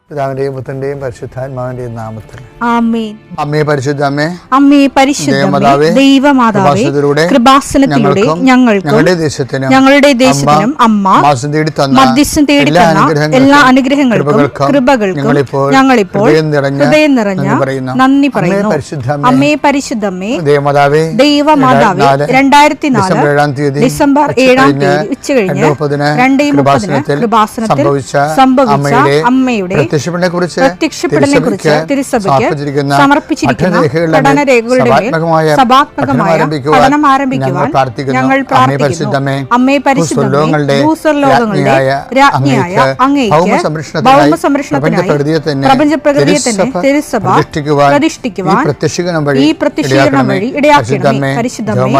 പിതാവിന്റെയും പുത്രന്റെയും പരിശുദ്ധാത്മാവിന്റെയും നാമത്തിൽ ആമേൻ. അമ്മേ പരിശുദ്ധ അമ്മേ, അമ്മേ പരിശുദ്ധമേ, ദൈവമാതാവേ, കൃപാസനത്തിലൂടെ ഞങ്ങളുടെ ദേശത്തിനും അമ്മ മധ്യസ്ഥം തേടി തന്ന എല്ലാ അനുഗ്രഹങ്ങൾക്കും കൃപകൾക്കും ഞങ്ങളിപ്പോൾ ഹൃദയം നിറഞ്ഞ നന്ദി പറയുന്നു. അമ്മേ പരിശുദ്ധമേ, ദൈവമാതാവേ, 2004 ഡിസംബർ 7 ഉച്ചകഴിഞ്ഞ് 2:30 കൃപാസനത്തിൽ സംഭവിച്ച അമ്മയുടെ പ്രത്യക്ഷപ്പെടലിനെ കുറിച്ച് തിരുസഭയ്ക്ക് സമർപ്പിച്ചിരിക്കുന്ന പഠനരേഖകളുടെ സഭാത്മകമായ പഠനം ആരംഭിക്കുവാൻ ഞങ്ങൾ പ്രാർത്ഥിക്കുന്നു. അമ്മേ പരിശുദ്ധമേ, ഭൂസ്വർലോകങ്ങളുടെ രാജ്ഞിയായ അങ്ങേയ്ക്ക് ഭൗമസംരക്ഷണത്തിനായി പ്രപഞ്ചപ്രകൃതിയെ തന്നെ തിരുസഭ പ്രതിഷ്ഠിക്കുവാൻ ഈ പ്രത്യക്ഷീകരണം വഴി ഇടയാക്കണമേ. പരിശുദ്ധമേ,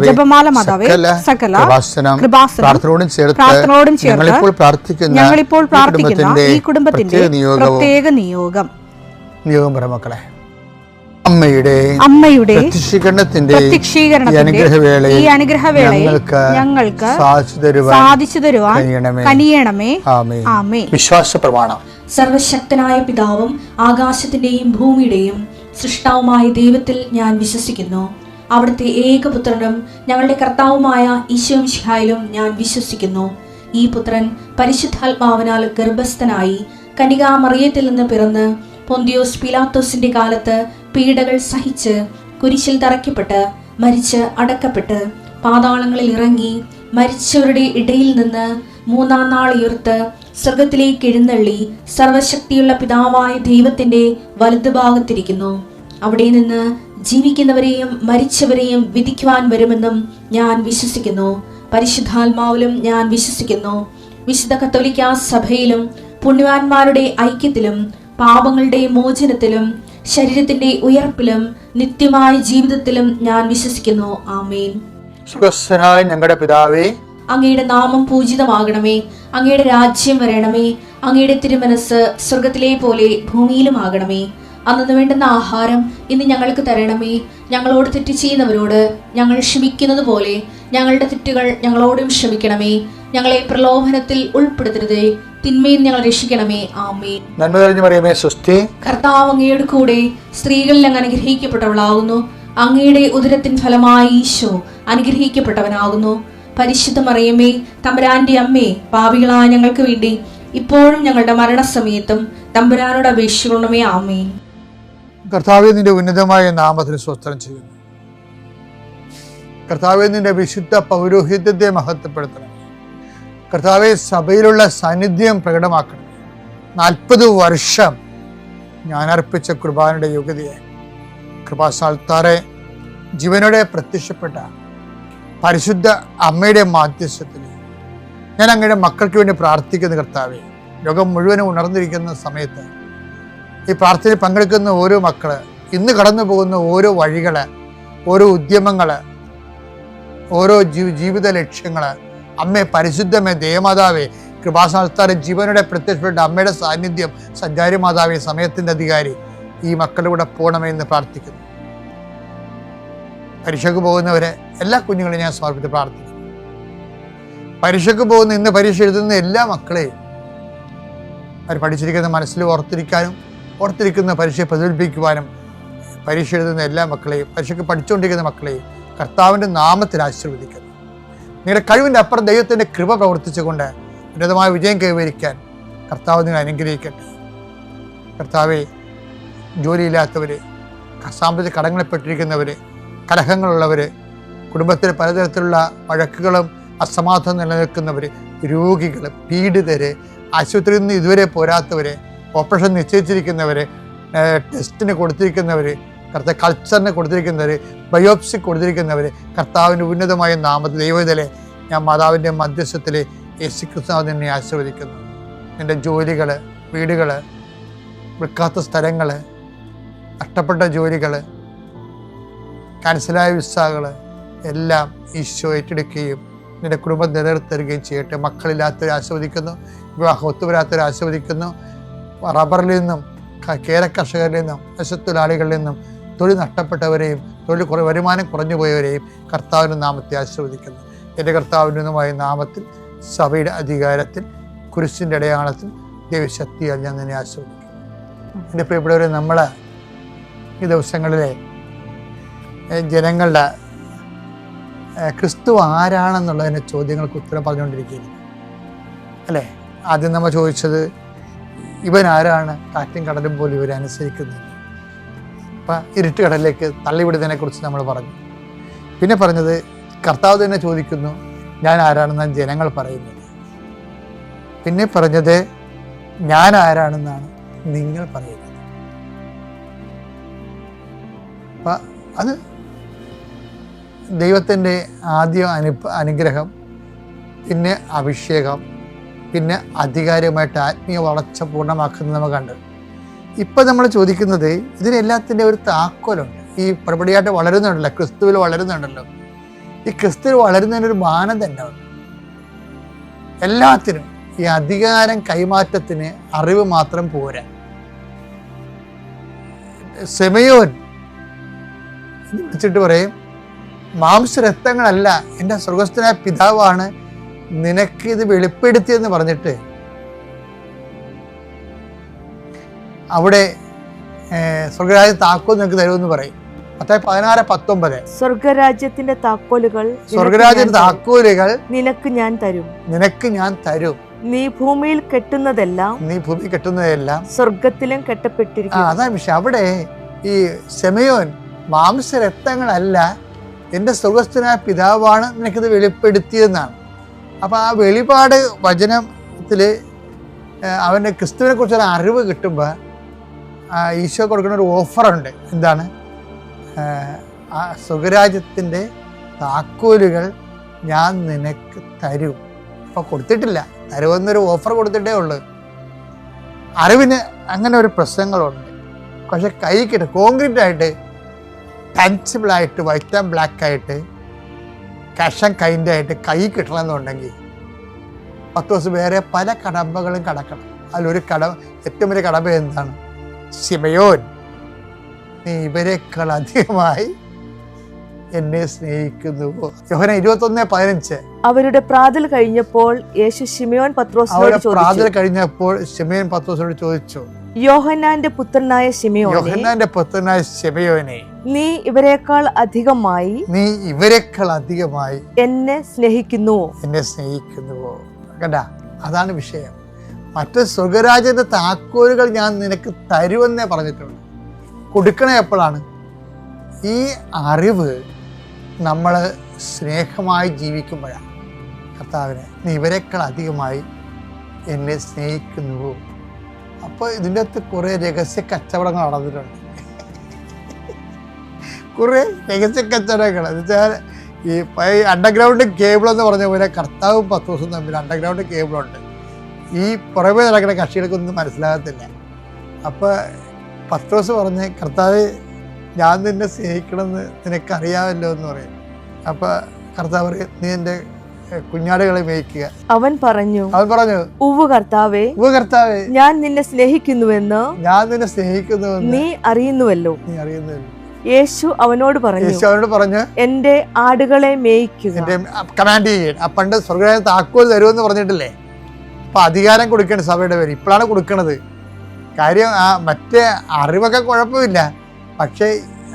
ജപമാല മാതാവേ, സകല കൃപാസനം പ്രാർത്ഥനയോടും ചേർത്ത് ഞങ്ങളിപ്പോൾ പ്രാർത്ഥിക്കുന്ന ഈ കുടുംബത്തിന്റെ പ്രത്യേക നിയോഗം മക്കളെ, അമ്മയുടെ പ്രത്യക്ഷീകരണത്തിന്റെ ഈ അനുഗ്രഹവേളയിൽ ഞങ്ങൾക്ക് സാധിച്ചു തരുവാൻ കനിയണമേ. ആമേൻ. വിശ്വാസ പ്രമാണം. സർവശക്തനായ പിതാവും ആകാശത്തിന്റെയും ഭൂമിയുടെയും സൃഷ്ടാവുമായ ദൈവത്തിൽ ഞാൻ വിശ്വസിക്കുന്നു. അവിടുത്തെ ഏകപുത്രനും ഞങ്ങളുടെ കർത്താവുമായ ഈശോ മിശിഹായിലും ഞാൻ വിശ്വസിക്കുന്നു. ഈ പുത്രൻ പരിശുദ്ധാത്മാവിനാൽ ഗർഭസ്ഥനായി കന്യകാമറിയത്തിൽ നിന്ന് പിറന്ന് പൊന്തിയോസ് പിലാത്തോസിന്റെ കാലത്ത് പീഡകൾ സഹിച്ച് കുരിശിൽ തറയ്ക്കപ്പെട്ട് മരിച്ച് അടക്കപ്പെട്ട് പാതാളങ്ങളിൽ ഇറങ്ങി മരിച്ചവരുടെ ഇടയിൽ നിന്ന് 3-ാം നാൾ ഉയർത്ത് സ്വർഗത്തിലേക്ക് എഴുന്നള്ളി സർവശക്തിയുള്ള പിതാവായ ദൈവത്തിന്റെ വലതുഭാഗത്തിരിക്കുന്നു. അവിടെ നിന്ന് ജീവിക്കുന്നവരെയും മരിച്ചവരെയും വിധിക്കുവാൻ വരുമെന്നും ഞാൻ വിശ്വസിക്കുന്നു. പരിശുദ്ധാത്മാവിലും ഞാൻ വിശ്വസിക്കുന്നു. വിശുദ്ധ കത്തോലിക്കാ സഭയിലും പുണ്യവാന്മാരുടെ ഐക്യത്തിലും പാപങ്ങളുടെ മോചനത്തിലും ശരീരത്തിന്റെ ഉയർപ്പിലും നിത്യമായ ജീവിതത്തിലും ഞാൻ വിശ്വസിക്കുന്നു. ആമേൻ. സുഖസ്ഥനായ ഞങ്ങളുടെ പിതാവേ, അങ്ങയുടെ നാമം പൂജിതമാകണമേ. അങ്ങയുടെ രാജ്യം വരണമേ. അങ്ങയുടെ തിരുമനസ് സ്വർഗത്തിലെ പോലെ ഭൂമിയിലുമാകണമേ. അന്നു വേണ്ടുന്ന ആഹാരം ഇന്ന് ഞങ്ങൾക്ക് തരണമേ. ഞങ്ങളോട് തെറ്റ് ചെയ്യുന്നവരോട് ഞങ്ങൾ ക്ഷമിക്കുന്നത് പോലെ ഞങ്ങളുടെ തെറ്റുകൾ ഞങ്ങളോടും ക്ഷമിക്കണമേ. ഞങ്ങളെ പ്രലോഭനത്തിൽ ഉൾപ്പെടുത്തരുതേ, തിന്മയിൽ ഞങ്ങൾ രക്ഷിക്കണമേ. ആമേൻ. നന്മ നിറഞ്ഞ മറിയമേ, സ്വസ്തി. കർത്താവ് അങ്ങയുടെ കൂടെ സ്ത്രീകളിൽ അങ്ങ് അനുഗ്രഹിക്കപ്പെട്ടവളാകുന്നു. അങ്ങയുടെ ഉദരത്തിൻ ഫലമായി ഈശോ അനുഗ്രഹിക്കപ്പെട്ടവനാകുന്നു. പരിശുദ്ധ മറിയമേ, തമ്പുരാന്റെ അമ്മേ, പാപികളായ ഞങ്ങൾക്ക് വേണ്ടി ഇപ്പോഴും ഞങ്ങളുടെ മരണസമയത്തും തമ്പുരാനോട് അപേക്ഷിക്കണമേ. ആമേൻ. കർത്താവേ, നിന്റെ ഉന്നതമായ നാമത്തിന് സ്തോത്രം ചെയ്യുന്നു. കർത്താവേ, നിന്റെ വിശുദ്ധ പൗരോഹിത്യത്തെ മഹത്വപ്പെടുത്തണം. കർത്താവെ, സഭയിലുള്ള സാന്നിധ്യം പ്രകടമാക്കണം. 40 വർഷം ഞാൻ അർപ്പിച്ച കുർബാനയുടെ യോഗ്യതയെ കൃപാസാൽത്താറെ ജീവനോടെ പ്രത്യക്ഷപ്പെട്ട പരിശുദ്ധ അമ്മയുടെ മാധ്യസ്ഥത്തിൽ ഞാൻ അങ്ങയുടെ മക്കൾക്ക് വേണ്ടി പ്രാർത്ഥിക്കുന്ന കർത്താവെ, ലോകം മുഴുവനും ഉണർന്നിരിക്കുന്ന സമയത്ത് ഈ പ്രാർത്ഥനയിൽ പങ്കെടുക്കുന്ന ഓരോ മക്കള്, ഇന്ന് കടന്നു പോകുന്ന ഓരോ വഴികള്, ഓരോ ഉദ്യമങ്ങള്, ഓരോ ജീവിത ലക്ഷ്യങ്ങള്, അമ്മേ പരിശുദ്ധമേ, ദേവമാതാവേ, കൃപാസാൽത്താരെ ജീവനോടെ പ്രത്യക്ഷപ്പെട്ട അമ്മയുടെ സാന്നിധ്യം, സഞ്ചാരി മാതാവേ, സമയത്തിന്റെ അധികാരി, ഈ മക്കളുടെ കൂടെ പോകണമേ എന്ന് പ്രാർത്ഥിക്കുന്നു. പരീക്ഷയ്ക്ക് പോകുന്നവരെ എല്ലാ കുഞ്ഞുങ്ങളെയും ഞാൻ സമർപ്പിച്ച് പ്രാർത്ഥിക്കുന്നു. പരീക്ഷയ്ക്ക് പോകുന്ന, ഇന്ന് പരീക്ഷ എഴുതുന്ന എല്ലാ മക്കളെയും അവർ പഠിച്ചിരിക്കുന്ന മനസ്സിൽ ഓർത്തിരിക്കുന്ന പരീക്ഷയെ പ്രതിഫലിപ്പിക്കുവാനും, പരീക്ഷ എഴുതുന്ന എല്ലാ മക്കളെയും, പരീക്ഷയ്ക്ക് പഠിച്ചുകൊണ്ടിരിക്കുന്ന മക്കളെയും കർത്താവിൻ്റെ നാമത്തിൽ ആശീർവദിക്കുന്നു. നിങ്ങളുടെ കഴിവിൻ്റെ അപ്പുറം ദൈവത്തിൻ്റെ കൃപ പ്രവർത്തിച്ചുകൊണ്ട് ഉന്നതമായ വിജയം കൈവരിക്കാൻ കർത്താവ് നിങ്ങൾ അനുഗ്രഹിക്കട്ടെ. കർത്താവെ, ജോലിയില്ലാത്തവർ, സാമ്പത്തിക കടങ്ങളിൽപ്പെട്ടിരിക്കുന്നവർ, കലഹങ്ങളുള്ളവർ, കുടുംബത്തിൽ പലതരത്തിലുള്ള വഴക്കുകളും അസമാധാനം നിലനിൽക്കുന്നവർ, രോഗികൾ, പീഡിതർ, ആശുപത്രിയിൽ നിന്ന് ഇതുവരെ പോരാത്തവർ, ഓപ്പറേഷൻ നിശ്ചയിച്ചിരിക്കുന്നവർ, ടെസ്റ്റിന് കൊടുത്തിരിക്കുന്നവർ, കർത്താവ് കൾച്ചറിന് കൊടുത്തിരിക്കുന്നവർ, ബയോപ്സി കൊടുത്തിരിക്കുന്നവർ, കർത്താവിൻ്റെ ഉന്നതമായ നാമത്തിൽ ദൈവത്തിലെ ഞാൻ മാതാവിൻ്റെ മധ്യസ്ഥത്തിൽ യേശുക്രിസ്തു നിന്നെ ആശീർവദിക്കുന്നു. നിൻ്റെ ജോലികൾ, വീടുകൾ, വിൽക്കാത്ത സ്ഥലങ്ങൾ, നഷ്ടപ്പെട്ട ജോലികൾ, ക്യാൻസലായ വിസകൾ എല്ലാം ഈശോ ഏറ്റെടുക്കുകയും നിൻ്റെ കുടുംബം നിലനിർത്തുകയും ചെയ്യട്ടെ. മക്കളില്ലാത്തവരെ ആസ്വദിക്കുന്നു, വിവാഹം ഒത്തുവരാത്തവരെ ആസ്വദിക്കുന്നു. റബ്ബറിൽ നിന്നും, കേര കർഷകരിൽ നിന്നും, പശുത്തൊഴിലാളികളിൽ നിന്നും, തൊഴിൽ നഷ്ടപ്പെട്ടവരെയും വരുമാനം കുറഞ്ഞു പോയവരെയും കർത്താവിൻ്റെ നാമത്തെ ആശീർവദിക്കുന്നു. എൻ്റെ കർത്താവിൻ്റെ നാമത്തിൽ, സഭയുടെ അധികാരത്തിൽ, കുരിശിൻ്റെ അടയാളത്തിൽ ദൈവശക്തിയാൽ ഞാൻ നിന്നെ ആശീർവദിക്കും. എൻ്റെ പ്രിയപ്പെട്ടവരെ, നമ്മൾ ഈ ദിവസങ്ങളിലെ ജനങ്ങളുടെ ക്രിസ്തു ആരാണെന്നുള്ളതിൻ്റെ ചോദ്യങ്ങൾക്ക് ഉത്തരം പറഞ്ഞുകൊണ്ടിരിക്കുകയാണ് അല്ലേ? ആദ്യം നമ്മൾ ചോദിച്ചത് ഇവൻ ആരാണ് കാറ്റും കടലും പോലും ഇവരെ അനുസരിക്കുന്നത്. അപ്പം ഇരുട്ട് കടലിലേക്ക് തള്ളിവിടുന്നതിനെ കുറിച്ച് നമ്മൾ പറഞ്ഞു. പിന്നെ പറഞ്ഞത് കർത്താവ് തന്നെ ചോദിക്കുന്നു ഞാൻ ആരാണെന്നാണ് ജനങ്ങൾ പറയുന്നത്. പിന്നെ പറഞ്ഞത് ഞാൻ ആരാണെന്നാണ് നിങ്ങൾ പറയുന്നത്. അപ്പം അത് ദൈവത്തിൻ്റെ ആദ്യ അനുഗ്രഹം, പിന്നെ അഭിഷേകം, പിന്നെ അധികാരമായിട്ട് ആത്മീയ വളർച്ച പൂർണ്ണമാക്കുന്നത് നമ്മൾ കണ്ടു. ഇപ്പം നമ്മൾ ചോദിക്കുന്നത് ഇതിനെല്ലാത്തിൻ്റെ ഒരു താക്കോലുണ്ട്. ഈ പടിപടിയായിട്ട് വളരുന്നുണ്ടല്ലോ, ക്രിസ്തുവിൽ വളരുന്നുണ്ടല്ലോ. ഈ ക്രിസ്തുവിൽ വളരുന്നതിനൊരു മാനദണ്ഡമുണ്ട്. എല്ലാത്തിനും ഈ അധികാരം കൈമാറ്റത്തിന് അറിവ് മാത്രം പോരാ. ശിമയോൻ വിളിച്ചിട്ട് പറയും, മാംസരക്തങ്ങളല്ല, എൻ്റെ സ്വർഗസ്ഥനായ പിതാവാണ് നിനക്ക് ഇത് വെളിപ്പെടുത്തിയെന്ന് പറഞ്ഞിട്ട് അവിടെ സ്വർഗരാജ്യ താക്കോൽ നിനക്ക് തരുമെന്ന് പറയും. 16:19 സ്വർഗരാജ്യത്തിന്റെ താക്കോലുകൾ നിനക്ക് ഞാൻ തരും. നീ ഭൂമിയിൽ കെട്ടുന്നതെല്ലാം സ്വർഗത്തിലും കെട്ടപ്പെട്ടിരിക്കും. അതാണ് വിഷയം. അവിടെ ഈ ശിമയോൻ മാംസരക്തങ്ങളല്ല, എൻ്റെ സ്വർഗസ്ഥനായ പിതാവാണ് നിനക്കിത് വെളിപ്പെടുത്തിയെന്നാണ്. അപ്പോൾ ആ വെളിപാട് വചനത്തിൽ അവൻ്റെ ക്രിസ്തുവിനെ കുറിച്ചൊരു അറിവ് കിട്ടുമ്പോൾ ഈശോ കൊടുക്കുന്ന ഒരു ഓഫറുണ്ട്. എന്താണ്? ആ സ്വർഗരാജ്യത്തിൻ്റെ താക്കോലുകൾ ഞാൻ നിനക്ക് തരും. അപ്പോൾ കൊടുത്തിട്ടില്ല, തരുമെന്നൊരു ഓഫർ കൊടുത്തിട്ടേ ഉള്ളൂ. അറിവിന് അങ്ങനെ ഒരു പ്രശ്നങ്ങളുണ്ട്. പക്ഷെ കൈ കിട്ടും, കോൺക്രീറ്റ് ആയിട്ട്, ടഞ്ചിബിളായിട്ട്, വൈറ്റ് ആൻഡ് ബ്ലാക്ക് ആയിട്ട്, ക്യാഷ് ആൻഡ് കൈൻഡ് ആയിട്ട് കൈ കിട്ടണമെന്നുണ്ടെങ്കിൽ 10 ദിവസം വേറെ പല കടമ്പകളും കടക്കണം. അതിലൊരു ഏറ്റവും വലിയ കടമ്പ എന്താണ്? ശിമയോൻ, നീ ഇവരെക്കാൾ അധികമായി എന്നെ സ്നേഹിക്കുന്നുവോ? യോഹന്നാൻ 21:15. അവരുടെ പ്രാതൽ കഴിഞ്ഞപ്പോൾ യേശു ശിമയോൻ പത്രോസിനോട് ചോദിച്ചു, യോഹന്നാന്റെ പുത്രനായ ശിമയോനെ, നീ ഇവരെക്കാൾ അധികമായി എന്നെ സ്നേഹിക്കുന്നുവോ? കണ്ടാ, അതാണ് വിഷയം. മറ്റ് സ്വർഗരാജ്യത്തെ താക്കോലുകൾ ഞാൻ നിനക്ക് തരുമെന്നേ പറഞ്ഞിട്ടുണ്ട്. കൊടുക്കണേ എപ്പോഴാണ്? ഈ അറിവ് നമ്മൾ സ്നേഹമായി ജീവിക്കുമ്പോഴാണ്. കർത്താവിനെ, നീ ഇവരെക്കാൾ അധികമായി എന്നെ സ്നേഹിക്കുന്നുവോ? അപ്പോൾ ഇതിൻ്റെ അകത്ത് കുറേ രഹസ്യ കച്ചവടങ്ങൾ നടന്നിട്ടുണ്ട്. കുറേ രഹസ്യ കച്ചവടങ്ങൾ എന്ന് വെച്ചാൽ ഈ അണ്ടർഗ്രൗണ്ട് കേബിൾ എന്ന് പറഞ്ഞ പോലെ കർത്താവും പത്രോസും തമ്മിൽ അണ്ടർഗ്രൗണ്ട് കേബിളുണ്ട്. ഈ പുറമേ നടക്കുന്ന കക്ഷികൾക്കൊന്നും മനസ്സിലാകത്തില്ല. അപ്പോൾ പത്രോസ് പറഞ്ഞ്, കർത്താവ് ഞാൻ നിന്നെ സ്നേഹിക്കണമെന്ന് നിനക്കറിയാമല്ലോ എന്ന് പറയും. അപ്പോൾ കർത്താവ് പറയും, നീ എൻ്റെ കുഞ്ഞാടുകളെ മേയ്ക്കുക. അവൻ പറഞ്ഞു, ഉവ്വ് കർത്താവേ, ഞാൻ നിന്നെ സ്നേഹിക്കുന്നുവെന്ന് നീ അറിയുന്നുവല്ലോ. യേശു അവനോട് പറഞ്ഞു, എന്റെ ആടുകളെ മേയ്ക്കുക. കമാൻഡ് ചെയ്യണം. പണ്ട് സ്വർഗ്ഗരാജ്യ താക്കോൽ തരുമെന്ന് പറഞ്ഞിട്ടില്ലേ? അപ്പൊ അധികാരം കൊടുക്കേണ്ട സഭയുടെ പേര് ഇപ്പോഴാണ് കൊടുക്കണത്. കാര്യം മറ്റേ അറിവൊക്കെ കുഴപ്പമില്ല, പക്ഷേ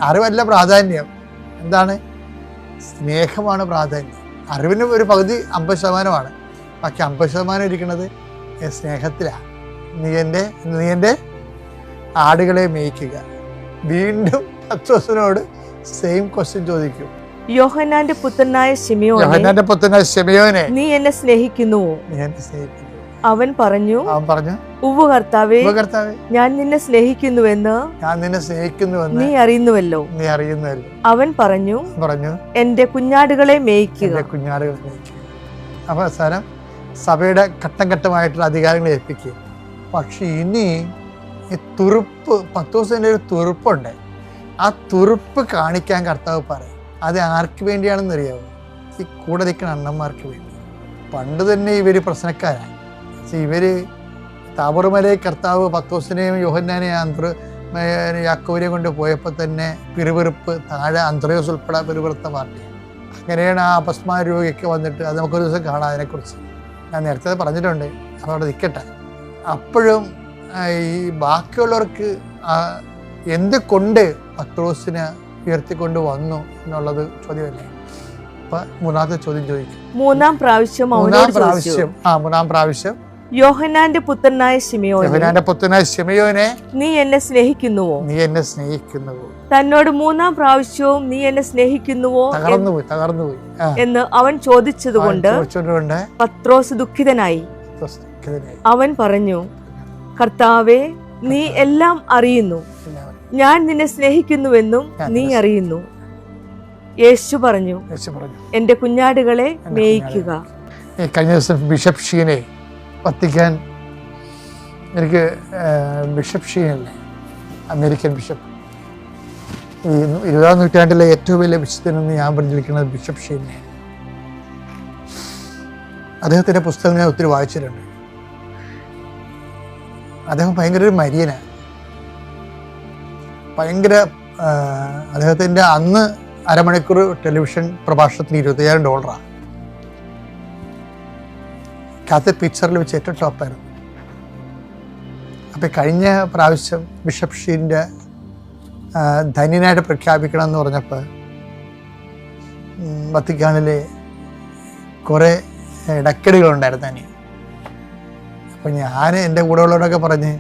അറിവല്ല പ്രാധാന്യം. എന്താണ്? സ്നേഹമാണ് പ്രാധാന്യം. അറിവിന് ഒരു പകുതി 50%, ബാക്കി 50% ഇരിക്കുന്നത് സ്നേഹത്തിലാണ്. നീ എൻ്റെ ആടുകളെ മേയ്ക്കുക. വീണ്ടും പത്രോസിനോട് സെയിം ക്വസ്റ്റ്യൻ ചോദിക്കും. യോഹന്നാന്റെ പുത്രനായ ശിമയോനെ, നീ എന്നെ സ്നേഹിക്കുന്നുവോ? അവൻ പറഞ്ഞു, ഉവ്വ് കർത്താവേ, ഞാൻ നിന്നെ സ്നേഹിക്കുന്നുവെന്ന് നീ അറിയുന്നുവല്ലോ. അവൻ പറഞ്ഞു, എന്റെ കുഞ്ഞാടുകളെ മേയ്ക്കുക. അപ്പൊ അവസാനം സഭയുടെ ഘട്ടം ഘട്ടമായിട്ടുള്ള അധികാരങ്ങൾ ഏൽപ്പിക്കുക. പക്ഷെ ഇനി ഈ തുറുപ്പ്, 10 ദിവസത്തിൻ്റെ ഒരു തുറുപ്പുണ്ട്. ആ തുറുപ്പ് കാണിക്കാൻ കർത്താവ് പറയും. അത് ആർക്ക് വേണ്ടിയാണെന്ന് അറിയാമോ? ഈ കൂടെ നിൽക്കുന്ന അണ്ണന്മാർക്ക് വേണ്ടി. പണ്ട് തന്നെ ഇവര് പ്രശ്നക്കാരാണ്. ഇവര് താബോർമലയിൽ കർത്താവ് പത്രോസിനെയും യോഹന്നാനെയും യാക്കോബിനെയും കൊണ്ട് പോയപ്പോൾ തന്നെ പിറുപിറുപ്പ്, താഴെ അന്ത്രയോസ് ഉൾപ്പെടെ പിറുപിറുത്ത പാർട്ടിയാണ്. അങ്ങനെയാണ് ആ അപസ്മാര രോഗിയൊക്കെ വന്നിട്ട്, അത് നമുക്കൊരു ദിവസം കാണാം. അതിനെക്കുറിച്ച് ഞാൻ നേരത്തെ പറഞ്ഞിട്ടുണ്ട്. അതവിടെ നിൽക്കട്ടെ. അപ്പോഴും ഈ ബാക്കിയുള്ളവർക്ക് എന്ത് കൊണ്ട് പത്രോസിനെ ഉയർത്തിക്കൊണ്ട് വന്നു എന്നുള്ളത് ചോദ്യമല്ലേ. അപ്പൊ മൂന്നാമത്തെ ചോദ്യം ചോദിക്കും. മൂന്നാം പ്രാവശ്യം യോഹന്നാന്റെ പുത്രനായ ശിമയോനെ നീ എന്നെ സ്നേഹിക്കുന്നുവോ? തന്നോട് മൂന്നാം പ്രാവശ്യവും നീ എന്നെ സ്നേഹിക്കുന്നുവോ തകർന്നുപോയി എന്ന് അവൻ ചോദിച്ചതുകൊണ്ട് പത്രോസ് ദുഃഖിതനായി. അവൻ പറഞ്ഞു, കർത്താവേ, നീ എല്ലാം അറിയുന്നു, ഞാൻ നിന്നെ സ്നേഹിക്കുന്നുവെന്നും നീ അറിയുന്നു. യേശു പറഞ്ഞു, എന്റെ കുഞ്ഞാടുകളെ മേയിക്കുക. കഴിഞ്ഞ ദിവസം ബിഷപ്പ് ഷീനെ വത്തിക്കാൻ എനിക്ക് ബിഷപ്പ് ഷീനല്ലേ, അമേരിക്കൻ ബിഷപ്പ്, ഈ 20-ാം നൂറ്റാണ്ടിലെ ഏറ്റവും വലിയ വിശുദ്ധനെന്ന് ഞാൻ പറഞ്ഞിരിക്കുന്നത് ബിഷപ്പ് ഷീനെ. അദ്ദേഹത്തിൻ്റെ പുസ്തകം ഞാൻ ഒത്തിരി വായിച്ചിട്ടുണ്ട്. അദ്ദേഹം ഭയങ്കര ഒരു മരിയനാണ്. അദ്ദേഹത്തിൻ്റെ അന്ന് അരമണിക്കൂർ ടെലിവിഷൻ പ്രഭാഷണത്തിന് $25,000. കാത്തലിക് പിക്ചറിൽ വെച്ച് ഏറ്റവും ടോപ്പായിരുന്നു. അപ്പം കഴിഞ്ഞ പ്രാവശ്യം ബിഷപ്പ് ഷീൻ്റെ ധന്യനായിട്ട് പ്രഖ്യാപിക്കണം എന്ന് പറഞ്ഞപ്പോൾ വത്തിക്കാനിലെ കുറേ ഇടക്കെടുകളുണ്ടായിരുന്നു തന്നെ. അപ്പം ഞാൻ എൻ്റെ കൂടെയുള്ളവരൊക്കെ പറഞ്ഞ്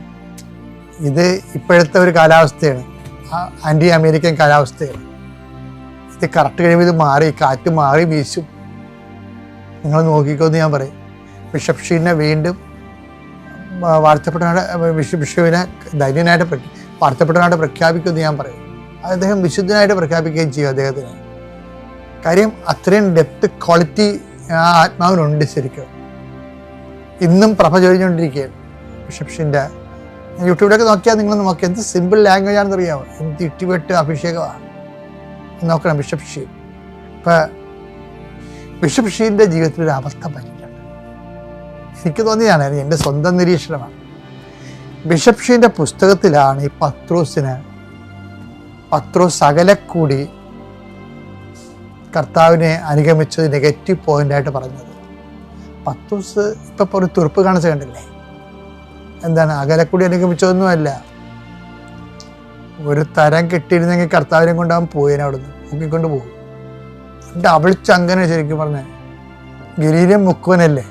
ഇത് ഇപ്പോഴത്തെ ഒരു കാലാവസ്ഥയാണ്, ആൻറ്റി അമേരിക്കൻ കാലാവസ്ഥയാണ്. ഇത് കറക്റ്റ് കഴിയുമ്പോൾ ഇത് മാറി, കാറ്റ് മാറി വീശും, നിങ്ങൾ നോക്കിക്കോന്ന് ഞാൻ പറയും. ബിഷപ്പ് ഷീനെ വീണ്ടും ബിഷപ്പിനെ ധന്യനായിട്ട് വാഴ്ത്തപ്പെട്ടവനായിട്ട് പ്രഖ്യാപിക്കുമെന്ന് ഞാൻ പറയും. അദ്ദേഹം വിശുദ്ധനായിട്ട് പ്രഖ്യാപിക്കുകയും ചെയ്യും അദ്ദേഹത്തിന്. കാര്യം അത്രയും ഡെപ്ത് ക്വാളിറ്റി ആ ആത്മാവിനുണ്ട് ശരിക്കും. ഇന്നും പ്രഭ ചൊരിഞ്ഞുകൊണ്ടിരിക്കുകയാണ് ബിഷപ്പ് ഷീൻ്റെ. യൂട്യൂബിലൊക്കെ നോക്കിയാൽ നിങ്ങൾ നോക്കി എന്ത് സിമ്പിൾ ലാംഗ്വേജ് ആണെന്ന് അറിയാമോ, എന്ത് ഇട്ടിവെട്ട് അഭിഷേകമാണ് നോക്കണം ബിഷപ്പ് ഷീൻ. ഇപ്പം ബിഷപ്പ് ഷീൻ്റെ ജീവിതത്തിൽ ഒരു അവസ്ഥ പറ്റിയിട്ടുണ്ട്. എനിക്ക് തോന്നിയതാണ്, എൻ്റെ സ്വന്തം നിരീക്ഷണമാണ്. ബിഷപ്പ് ഷീൻ്റെ പുസ്തകത്തിലാണ് ഈ പത്രോസ് സകലക്കൂടി കർത്താവിനെ അനുഗമിച്ചത് നെഗറ്റീവ് പോയിൻ്റായിട്ട് പറഞ്ഞത്. പത്രോസ് ഇപ്പം ഒരു തുറപ്പ് കാണിച്ച കണ്ടില്ലേ, എന്താണ് അകലക്കൂടി അനുഗമിച്ചതൊന്നുമല്ല. ഒരു തരം കിട്ടിയിരുന്നെങ്കിൽ കർത്താവിനെ കൊണ്ടാവാൻ പോയേനെ അവിടുന്ന് നോക്കിക്കൊണ്ട് പോകും. എന്നിട്ട് അവളിച്ചങ്ങനെ ശരിക്കും പറഞ്ഞ ഗലീലൻ മുക്കുവനല്ലേ,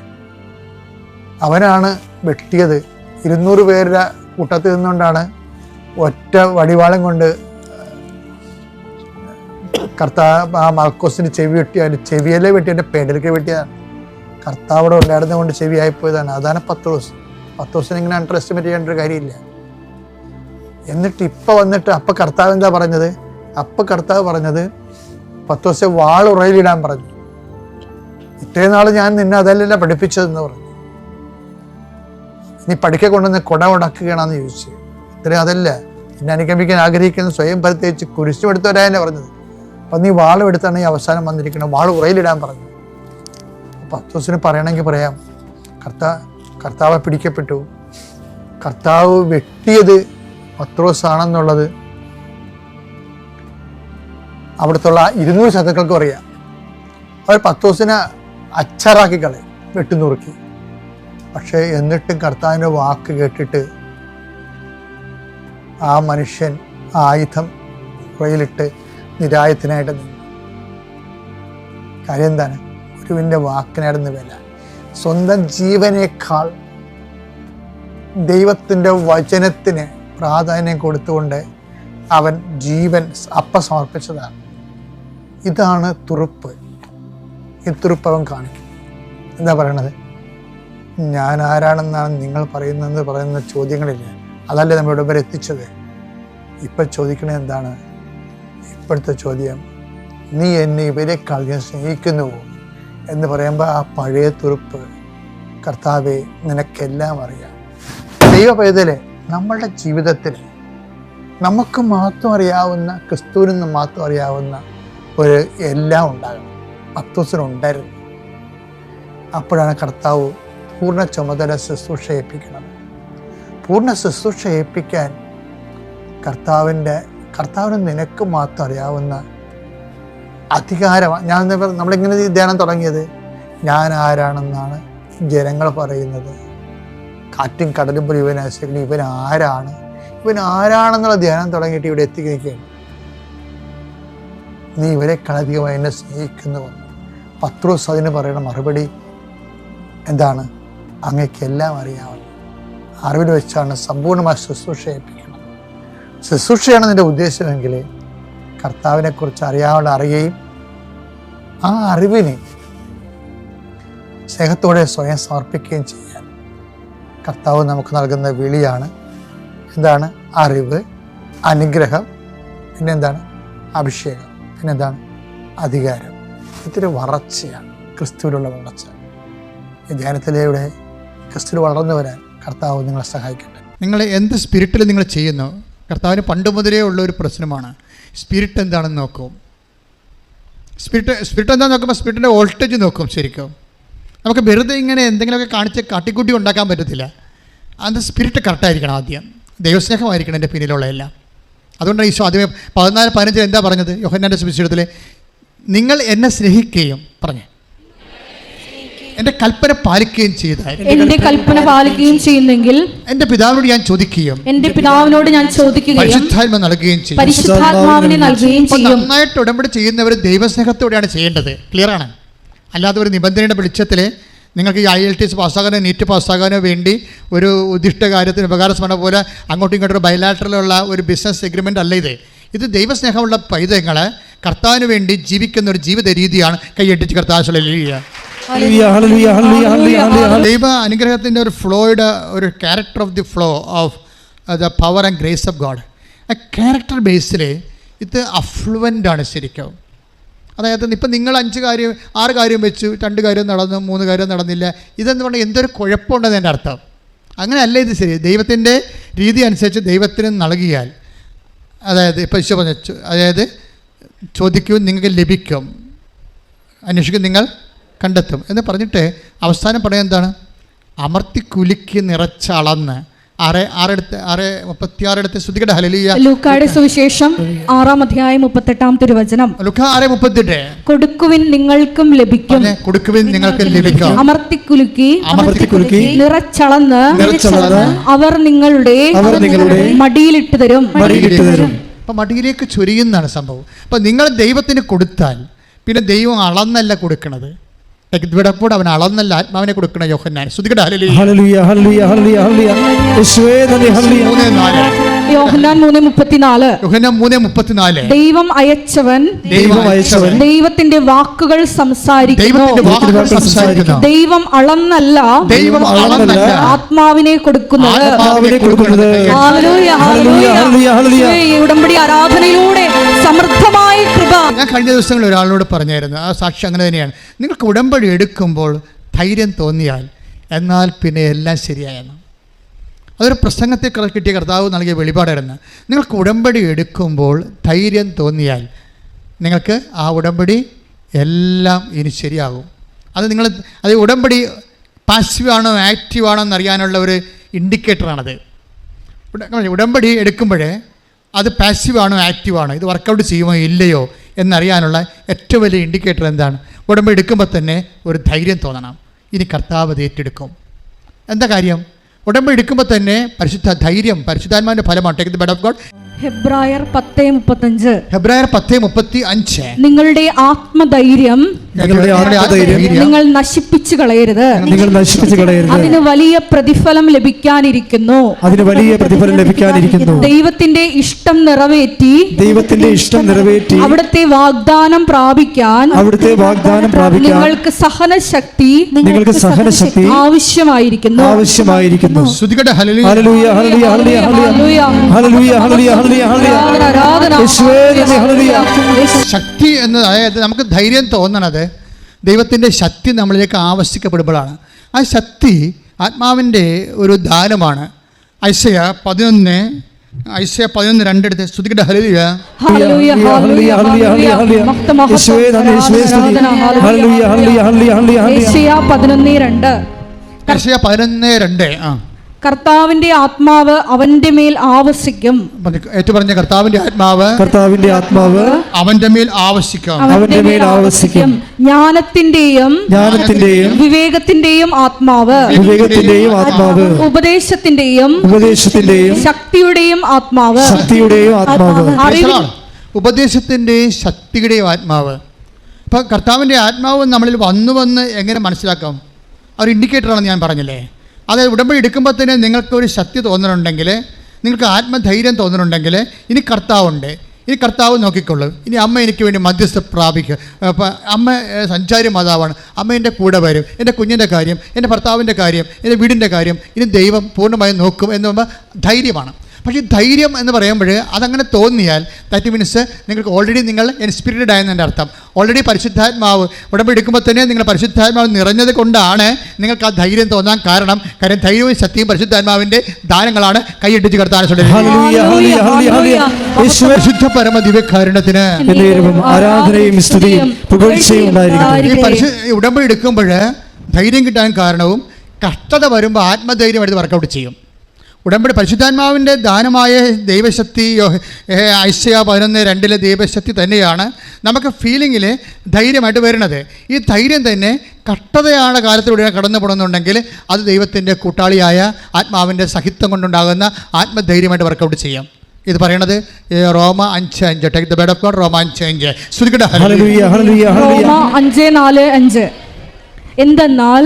അവനാണ് വെട്ടിയത്. 200 പേരുടെ കൂട്ടത്തിൽ നിന്നുകൊണ്ടാണ് ഒറ്റ വടിവാളം കൊണ്ട് കർത്താവ് ആ മർക്കോസിന് ചെവി വെട്ടി. അതിൻ്റെ ചെവിയല്ലേ വെട്ടി, എൻ്റെ പേടലൊക്കെ വെട്ടിയതാണ്. കർത്താവിടെ ഉണ്ടായിരുന്ന കൊണ്ട് ചെവിയായിപ്പോയതാണ്. അതാണ് പത്രോസിനെ ഇങ്ങനെ അണ്ടർ എസ്റ്റിമേറ്റ് ചെയ്യേണ്ട ഒരു കാര്യമില്ല. എന്നിട്ട് ഇപ്പം വന്നിട്ട് കർത്താവ് എന്താ പറഞ്ഞത്? കർത്താവ് പറഞ്ഞത് പത്രോസെ വാളുറയിലിടാൻ പറഞ്ഞു. ഇത്രയും നാൾ ഞാൻ നിന്നെ അതല്ലല്ല പഠിപ്പിച്ചതെന്ന് പറഞ്ഞു. നീ പഠിക്കാൻ കൊണ്ടുവന്ന് കുട ഉടക്കുകയാണെന്ന് ചോദിച്ചു. ഇത്രയും അതല്ല, എന്നെ അനുഗമിക്കാൻ ആഗ്രഹിക്കുന്ന സ്വയം പരിത്യജിച്ച് കുരിശുമെടുത്തവരായെന്നെ പറഞ്ഞത്. അപ്പം നീ വാളും എടുത്താണ് ഈ അവസാനം വന്നിരിക്കണം, വാള് ഉറയിലിടാൻ പറഞ്ഞു. പത്രോസിന് പറയണമെങ്കിൽ പറയാം, കർത്താവ് പിടിക്കപ്പെട്ടു, കർത്താവ് വെട്ടിയത് പത്രോസാണെന്നുള്ളത് അവിടുത്തുള്ള 200 ശത്രുക്കൾക്കും അറിയാം. അവർ പത്രോസിനെ അച്ചാറാക്കി കളയും, വെട്ടിനുറുക്കി. പക്ഷേ എന്നിട്ടും കർത്താവിൻ്റെ വാക്ക് കേട്ടിട്ട് ആ മനുഷ്യൻ ആയുധം പുറയിലിട്ട് നിരായത്തിനായിട്ട് നിന്നു. കാര്യം എന്താണ്? ഗുരുവിൻ്റെ വാക്കിനായിരുന്നു വില. സ്വന്തം ജീവനേക്കാൾ ദൈവത്തിൻ്റെ വചനത്തിന് പ്രാധാന്യം കൊടുത്തുകൊണ്ട് അവൻ ജീവൻ സമർപ്പിച്ചതാണ്. ഇതാണ് തുറുപ്പ്. ഈ തുറുപ്പ് അവൻ കാണിക്കും. എന്താ പറയണത്? ഞാൻ ആരാണെന്നാണ് നിങ്ങൾ പറയുന്ന ചോദ്യങ്ങളില്ല. അതല്ലേ നമ്മളിവിടെ വരെ എത്തിച്ചത്. ഇപ്പം ചോദിക്കണത് എന്താണ്? ഇപ്പോഴത്തെ ചോദ്യം, നീ എന്നെ ഇവരെക്കാൾ ഞാൻ സ്നേഹിക്കുന്നുവോ എന്ന് പറയുമ്പോൾ ആ പഴയ തുറുപ്പ്, കർത്താവേ നിനക്കെല്ലാം അറിയാം. ദൈവ പൈതലെ, നമ്മളുടെ ജീവിതത്തിൽ നമുക്ക് മാത്രം അറിയാവുന്ന, ക്രിസ്തുവിന് മാത്രം അറിയാവുന്ന ഒരു എല്ലാം ഉണ്ടാകണം. പത്രോസിനുണ്ടായിരുന്നു. അപ്പോഴാണ് കർത്താവ് പൂർണ്ണ ചുമതല ശുശ്രൂഷ ഏൽപ്പിക്കണം. പൂർണ്ണ ശുശ്രൂഷ ഏൽപ്പിക്കാൻ കർത്താവിന് നിനക്ക് മാത്രം അറിയാവുന്ന അധികാരമാണ്. നമ്മളിങ്ങനെ ധ്യാനം തുടങ്ങിയത്, ഞാൻ ആരാണെന്നാണ് ജനങ്ങൾ പറയുന്നത്, കാറ്റും കടലും പോലും ഇവൻ ആശ്രയിക്കുന്നു. ഇവൻ ആരാണെന്നുള്ള ധ്യാനം തുടങ്ങിയിട്ട് ഇവിടെ എത്തിക്കുകയാണ്. നീ ഇവരെക്കാളധികമായി എന്നെ സ്നേഹിക്കുന്നുവെന്ന് പത്രോസ് അതിന് പറയുന്ന മറുപടി എന്താണ്? അങ്ങേക്കെല്ലാം അറിയാവുന്നു. അറിവിൽ വെച്ചാണ് സമ്പൂർണ്ണമായി ശുശ്രൂഷ ഏൽപ്പിക്കണം. ശുശ്രൂഷയാണ് നിന്റെ ഉദ്ദേശമെങ്കിൽ കർത്താവിനെ കുറിച്ച് അറിയുകയും ആ അറിവിനെ സ്നേഹത്തോടെ സ്വയം സമർപ്പിക്കുകയും ചെയ്യാൻ കർത്താവ് നമുക്ക് നൽകുന്ന വിളിയാണ്. എന്താണ്? അറിവ്, അനുഗ്രഹം, പിന്നെന്താണ്? അഭിഷേകം, പിന്നെന്താണ്? അധികാരം. ഇതൊരു വളർച്ചയാണ്, ക്രിസ്തുവിലുള്ള വളർച്ച. ഈ ധ്യാനത്തിലൂടെ ക്രിസ്തുവിൽ വളർന്നു വരാൻ കർത്താവ് നിങ്ങളെ സഹായിക്കട്ടെ. നിങ്ങൾ എന്ത് സ്പിരിറ്റിൽ നിങ്ങൾ ചെയ്യുന്നു? കർത്താവിന് പണ്ട് മുതലേ ഉള്ള ഒരു പ്രശ്നമാണ്. സ്പിരിറ്റ് എന്താണെന്ന് നോക്കും. സ്പിരിറ്റ് എന്താണെന്ന് നോക്കുമ്പോൾ സ്പിരിറ്റിൻ്റെ വോൾട്ടേജ് നോക്കും. ശരിക്കും നമുക്ക് വെറുതെ ഇങ്ങനെ എന്തെങ്കിലുമൊക്കെ കാണിച്ച് കാട്ടിക്കൂട്ടി ഉണ്ടാക്കാൻ പറ്റത്തില്ല. അത് സ്പിരിറ്റ് കറക്റ്റായിരിക്കണം. ആദ്യം ദൈവസ്നേഹമായിരിക്കണം എൻ്റെ പിന്നിലുള്ള എല്ലാം. അതുകൊണ്ടാണ് ഈശോ ആദ്യമേ 14:15 എന്താ പറഞ്ഞത്? യോഹന്നാൻ്റെ സുവിശേഷത്തിൽ നിങ്ങൾ എന്നെ സ്നേഹിക്കുകയും പറഞ്ഞു എൻ്റെ കൽപ്പന പാലിക്കുകയും ചെയ്താൽ, എൻ്റെ കൽപ്പന പാലിക്കുകയും ചെയ്യുന്നെങ്കിൽ എൻ്റെ പിതാവിനോട് ഞാൻ ചോദിക്കുകയും പരിശുദ്ധാത്മാവിനെ നൽകുകയും ചെയ്യും. നന്നായിട്ട് ഉടമ്പടി ചെയ്യുന്നവർ ദൈവസ്നേഹത്തോടെയാണ് ചെയ്യേണ്ടത്. ക്ലിയറാണ്. അല്ലാതെ ഒരു നിബന്ധനയുടെ വെളിച്ചത്തിൽ നിങ്ങൾക്ക് ഈ IELTS പാസ്സാകാനോ നീറ്റ് പാസ്സാകാനോ വേണ്ടി ഒരു ഉദ്ദിഷ്ട കാര്യത്തിന് ഉപകാരസ്മരണ പോലെ അങ്ങോട്ടും ഇങ്ങോട്ടും ബയലാറ്ററലുള്ള ഒരു ബിസിനസ് എഗ്രിമെൻ്റ് അല്ല ഇത്. ഇത് ദൈവസ്നേഹമുള്ള പൈതങ്ങൾ കർത്താവിന് വേണ്ടി ജീവിക്കുന്ന ഒരു ജീവിത രീതിയാണ്. കൈയടിച്ച് കർത്താവ് ദൈവ അനുഗ്രഹത്തിൻ്റെ ഒരു ഫ്ലോയുടെ ഒരു character of the flow of the power and grace of God. ആ ക്യാരക്ടർ ബേസിൽ ഇത് അഫ്ലുവൻ്റാണ് ശരിക്കും. അതായത് ഇപ്പം നിങ്ങൾ 6 കാര്യം വെച്ചു, 2 കാര്യം നടന്നു, 3 കാര്യം നടന്നില്ല, ഇതെന്ന് പറഞ്ഞാൽ എന്തൊരു കുഴപ്പമുണ്ടെന്ന് എൻ്റെ അർത്ഥം. അങ്ങനെയല്ല ഇത്. ശരി, ദൈവത്തിൻ്റെ രീതി അനുസരിച്ച് ദൈവത്തിന് നൽകിയാൽ, അതായത് ഇപ്പം ഈശോ പറഞ്ഞു, അതായത് ചോദിക്കൂ നിങ്ങൾക്ക് ലഭിക്കും, അന്വേഷിക്കും നിങ്ങൾ കണ്ടെത്തും എന്ന് പറഞ്ഞിട്ട് അവസാനം പറയാൻ എന്താണ്? അമർത്തി കുലുക്കി നിറച്ചളന്ന് 6:36 ശ്രുതികട ഹല്ലേലൂയ. ലൂക്കായുടെ സുവിശേഷം 6:38 തിരുവചനം. ലൂക്ക 6:38 കൊടുക്കുവിൻ നിങ്ങൾക്കും ലഭിക്കും, കൊടുക്കുവിൻ നിങ്ങൾക്ക് ലഭിക്കും, അമർത്തി കുലുക്കി നിറച്ചളന്ന് അവർ നിങ്ങളുടെ മടിയിലിട്ട് തരും. അപ്പം മടിയിലേക്ക് ചൊരിയുന്നതാണ് സംഭവം. അപ്പം നിങ്ങൾ ദൈവത്തിന് കൊടുത്താൽ പിന്നെ ദൈവം അളന്നല്ല കൊടുക്കണത്. ഇവിടെ അവൻ അളന്നല്ല ആത്മാവിനെ കൊടുക്കണ യോഹന്നാൻ. ശ്രുതികട ഹല്ലേലൂയ. യോഹന്നാൻ 3:34 ദൈവം അയച്ചവൻ ദൈവത്തിന്റെ വാക്കുകൾ സംസാരിക്കുന്നു. ദൈവം അളന്നല്ല ആത്മാവിനെ കൊടുക്കുന്നത്. ഉടമ്പടി ആരാധനയിലൂടെ സമൃദ്ധമായ കൃപ. ഞാൻ കഴിഞ്ഞ ദിവസങ്ങളിൽ ഒരാളോട് പറഞ്ഞായിരുന്നു, ആ സാക്ഷി അങ്ങനെ തന്നെയാണ്. നിങ്ങൾക്ക് ഉടമ്പടി എടുക്കുമ്പോൾ ധൈര്യം തോന്നിയാൽ എന്നാൽ പിന്നെ എല്ലാം ശരിയായെന്ന്. അതൊരു പ്രസംഗത്തെ കിട്ടിയ കർത്താവ് നൽകിയ വെളിപാടായിരുന്നു. നിങ്ങൾക്ക് ഉടമ്പടി എടുക്കുമ്പോൾ ധൈര്യം തോന്നിയാൽ നിങ്ങൾക്ക് ആ ഉടമ്പടി എല്ലാം ഇനി ശരിയാകും. അത് ഉടമ്പടി പാസീവാണോ ആക്റ്റീവാണോ എന്നറിയാനുള്ള ഒരു ഇൻഡിക്കേറ്ററാണത്. ഉടമ്പടി എടുക്കുമ്പോഴേ അത് പാസീവാണോ ആക്റ്റീവാണോ, ഇത് വർക്കൗട്ട് ചെയ്യുമോ ഇല്ലയോ എന്നറിയാനുള്ള ഏറ്റവും വലിയ ഇൻഡിക്കേറ്റർ എന്താണ്? ഉടമ്പടി എടുക്കുമ്പോൾ തന്നെ ഒരു ധൈര്യം തോന്നണം, ഇനി കർത്താവ് അത് ഏറ്റെടുക്കും. എന്താ കാര്യം? ഉടമ്പടി എടുക്കുമ്പോൾ തന്നെ പരിശുദ്ധാത്മാവിൻ്റെ ഫലമാണ്. Take the bed of God. ഹെബ്രായർ 10:35 നിങ്ങളുടെ ആത്മധൈര്യം നിങ്ങൾ നശിപ്പിച്ചു കളയരുത്, അതിന് വലിയ പ്രതിഫലം ലഭിക്കാനിരിക്കുന്നു. ദൈവത്തിന്റെ ഇഷ്ടം നിറവേറ്റി അവിടുത്തെ വാഗ്ദാനം പ്രാപിക്കാൻ നിങ്ങൾക്ക് സഹനശക്തി ആവശ്യമായിരിക്കുന്നു. ശക്തി എന്ന്, അതായത് നമുക്ക് ധൈര്യം തോന്നണത് ദൈവത്തിൻ്റെ ശക്തി നമ്മളിലേക്ക് ആവശ്യിക്കപ്പെടുമ്പോഴാണ്. ആ ശക്തി ആത്മാവിൻ്റെ ഒരു ദാനമാണ്. ഐസയ 11:2 ശ്രുതികട ഹല്ലേലൂയ. ഐസയ 11:2 കർത്താവിന്റെ ആത്മാവ് അവന്റെ മേൽ ആവസിക്കും. ഏറ്റുപറഞ്ഞ കർത്താവിന്റെ ആത്മാവ് അവന്റെ മേൽ ആവസിക്കും. ജ്ഞാനത്തിന്റെയും വിവേകത്തിന്റെയും ആത്മാവ്, ഉപദേശത്തിന്റെയും ശക്തിയുടെയും ആത്മാവ്, ഉപദേശത്തിന്റെയും ശക്തിയുടെയും ആത്മാവ്. ഇപ്പം കർത്താവിൻ്റെ ആത്മാവ് നമ്മളിൽ വന്ന് എങ്ങനെ മനസ്സിലാക്കാം? ഒരു ഇൻഡിക്കേറ്ററാണെന്ന് ഞാൻ പറഞ്ഞില്ലേ. അതായത് ഉടമ്പടി എടുക്കുമ്പോൾ തന്നെ നിങ്ങൾക്കൊരു ശക്തി തോന്നുന്നുണ്ടെങ്കിൽ, നിങ്ങൾക്ക് ആത്മധൈര്യം തോന്നുന്നുണ്ടെങ്കിൽ, ഇനി കർത്താവുണ്ട്, ഇനി കർത്താവ് നോക്കിക്കൊള്ളു, ഇനി അമ്മ എനിക്ക് വേണ്ടി മധ്യസ്ഥ പ്രാപിക്കുക, അപ്പം അമ്മ സഞ്ചാരി മാതാവാണ്, അമ്മ എൻ്റെ കൂടെ വരും, എൻ്റെ കുഞ്ഞിൻ്റെ കാര്യം, എൻ്റെ ഭർത്താവിൻ്റെ കാര്യം, എൻ്റെ വീടിൻ്റെ കാര്യം ഇനി ദൈവം പൂർണ്ണമായും നോക്കും എന്ന് പറയുമ്പോൾ ധൈര്യമാണ്. പക്ഷേ ധൈര്യം എന്ന് പറയുമ്പോൾ അതങ്ങനെ തോന്നിയാൽ ദാറ്റ് മീൻസ് നിങ്ങൾക്ക് ഓൾറെഡി നിങ്ങൾ ഇൻസ്പിരിറ്റഡ് ആയെന്നതിൻ്റെ അർത്ഥം. ഓൾറെഡി പരിശുദ്ധാത്മാവ് ഉടമ്പടി എടുക്കുമ്പോൾ തന്നെ നിങ്ങൾ പരിശുദ്ധാത്മാവ് നിറഞ്ഞത് കൊണ്ടാണ് നിങ്ങൾക്ക് ആ ധൈര്യം തോന്നാൻ കാരണം ധൈര്യവും ശക്തിയും പരിശുദ്ധാത്മാവിൻ്റെ ദാനങ്ങളാണ്. കൈയിട്ടിച്ച് കർത്താൻ പരിശുദ്ധ പരമ ദിവ്യകാരുണ്യത്തിന് ഈ ഉടമ്പടി എടുക്കുമ്പോൾ ധൈര്യം കിട്ടാൻ കാരണവും കഷ്ടത വരുമ്പോൾ ആത്മധൈര്യം എടുത്ത് വർക്കൗട്ട് ചെയ്യും. ഉടമ്പടി പരിശുദ്ധാത്മാവിൻ്റെ ദാനമായ ദൈവശക്തി ഐശ്വര്യ 11:2 ദൈവശക്തി തന്നെയാണ് നമുക്ക് ഫീലിങ്ങിൽ ധൈര്യമായിട്ട് വരുന്നത്. ഈ ധൈര്യം തന്നെ കഷ്ടതയാണ് കാലത്തിലൂടെ കടന്നു പോകണമെന്നുണ്ടെങ്കിൽ അത് ദൈവത്തിൻ്റെ കൂട്ടാളിയായ ആത്മാവിൻ്റെ സഹിത്വം കൊണ്ടുണ്ടാകുന്ന ആത്മധൈര്യമായിട്ട് വർക്കൗട്ട് ചെയ്യാം. ഇത് പറയണത് റോമ 5:5. Take the bed of God. റോമ 5:5. ശ്രുതികട ഹല്ലേലൂയ ഹല്ലേലൂയ ഹല്ലേലൂയ. റോമ 5:4-5. എന്തെന്നാൽ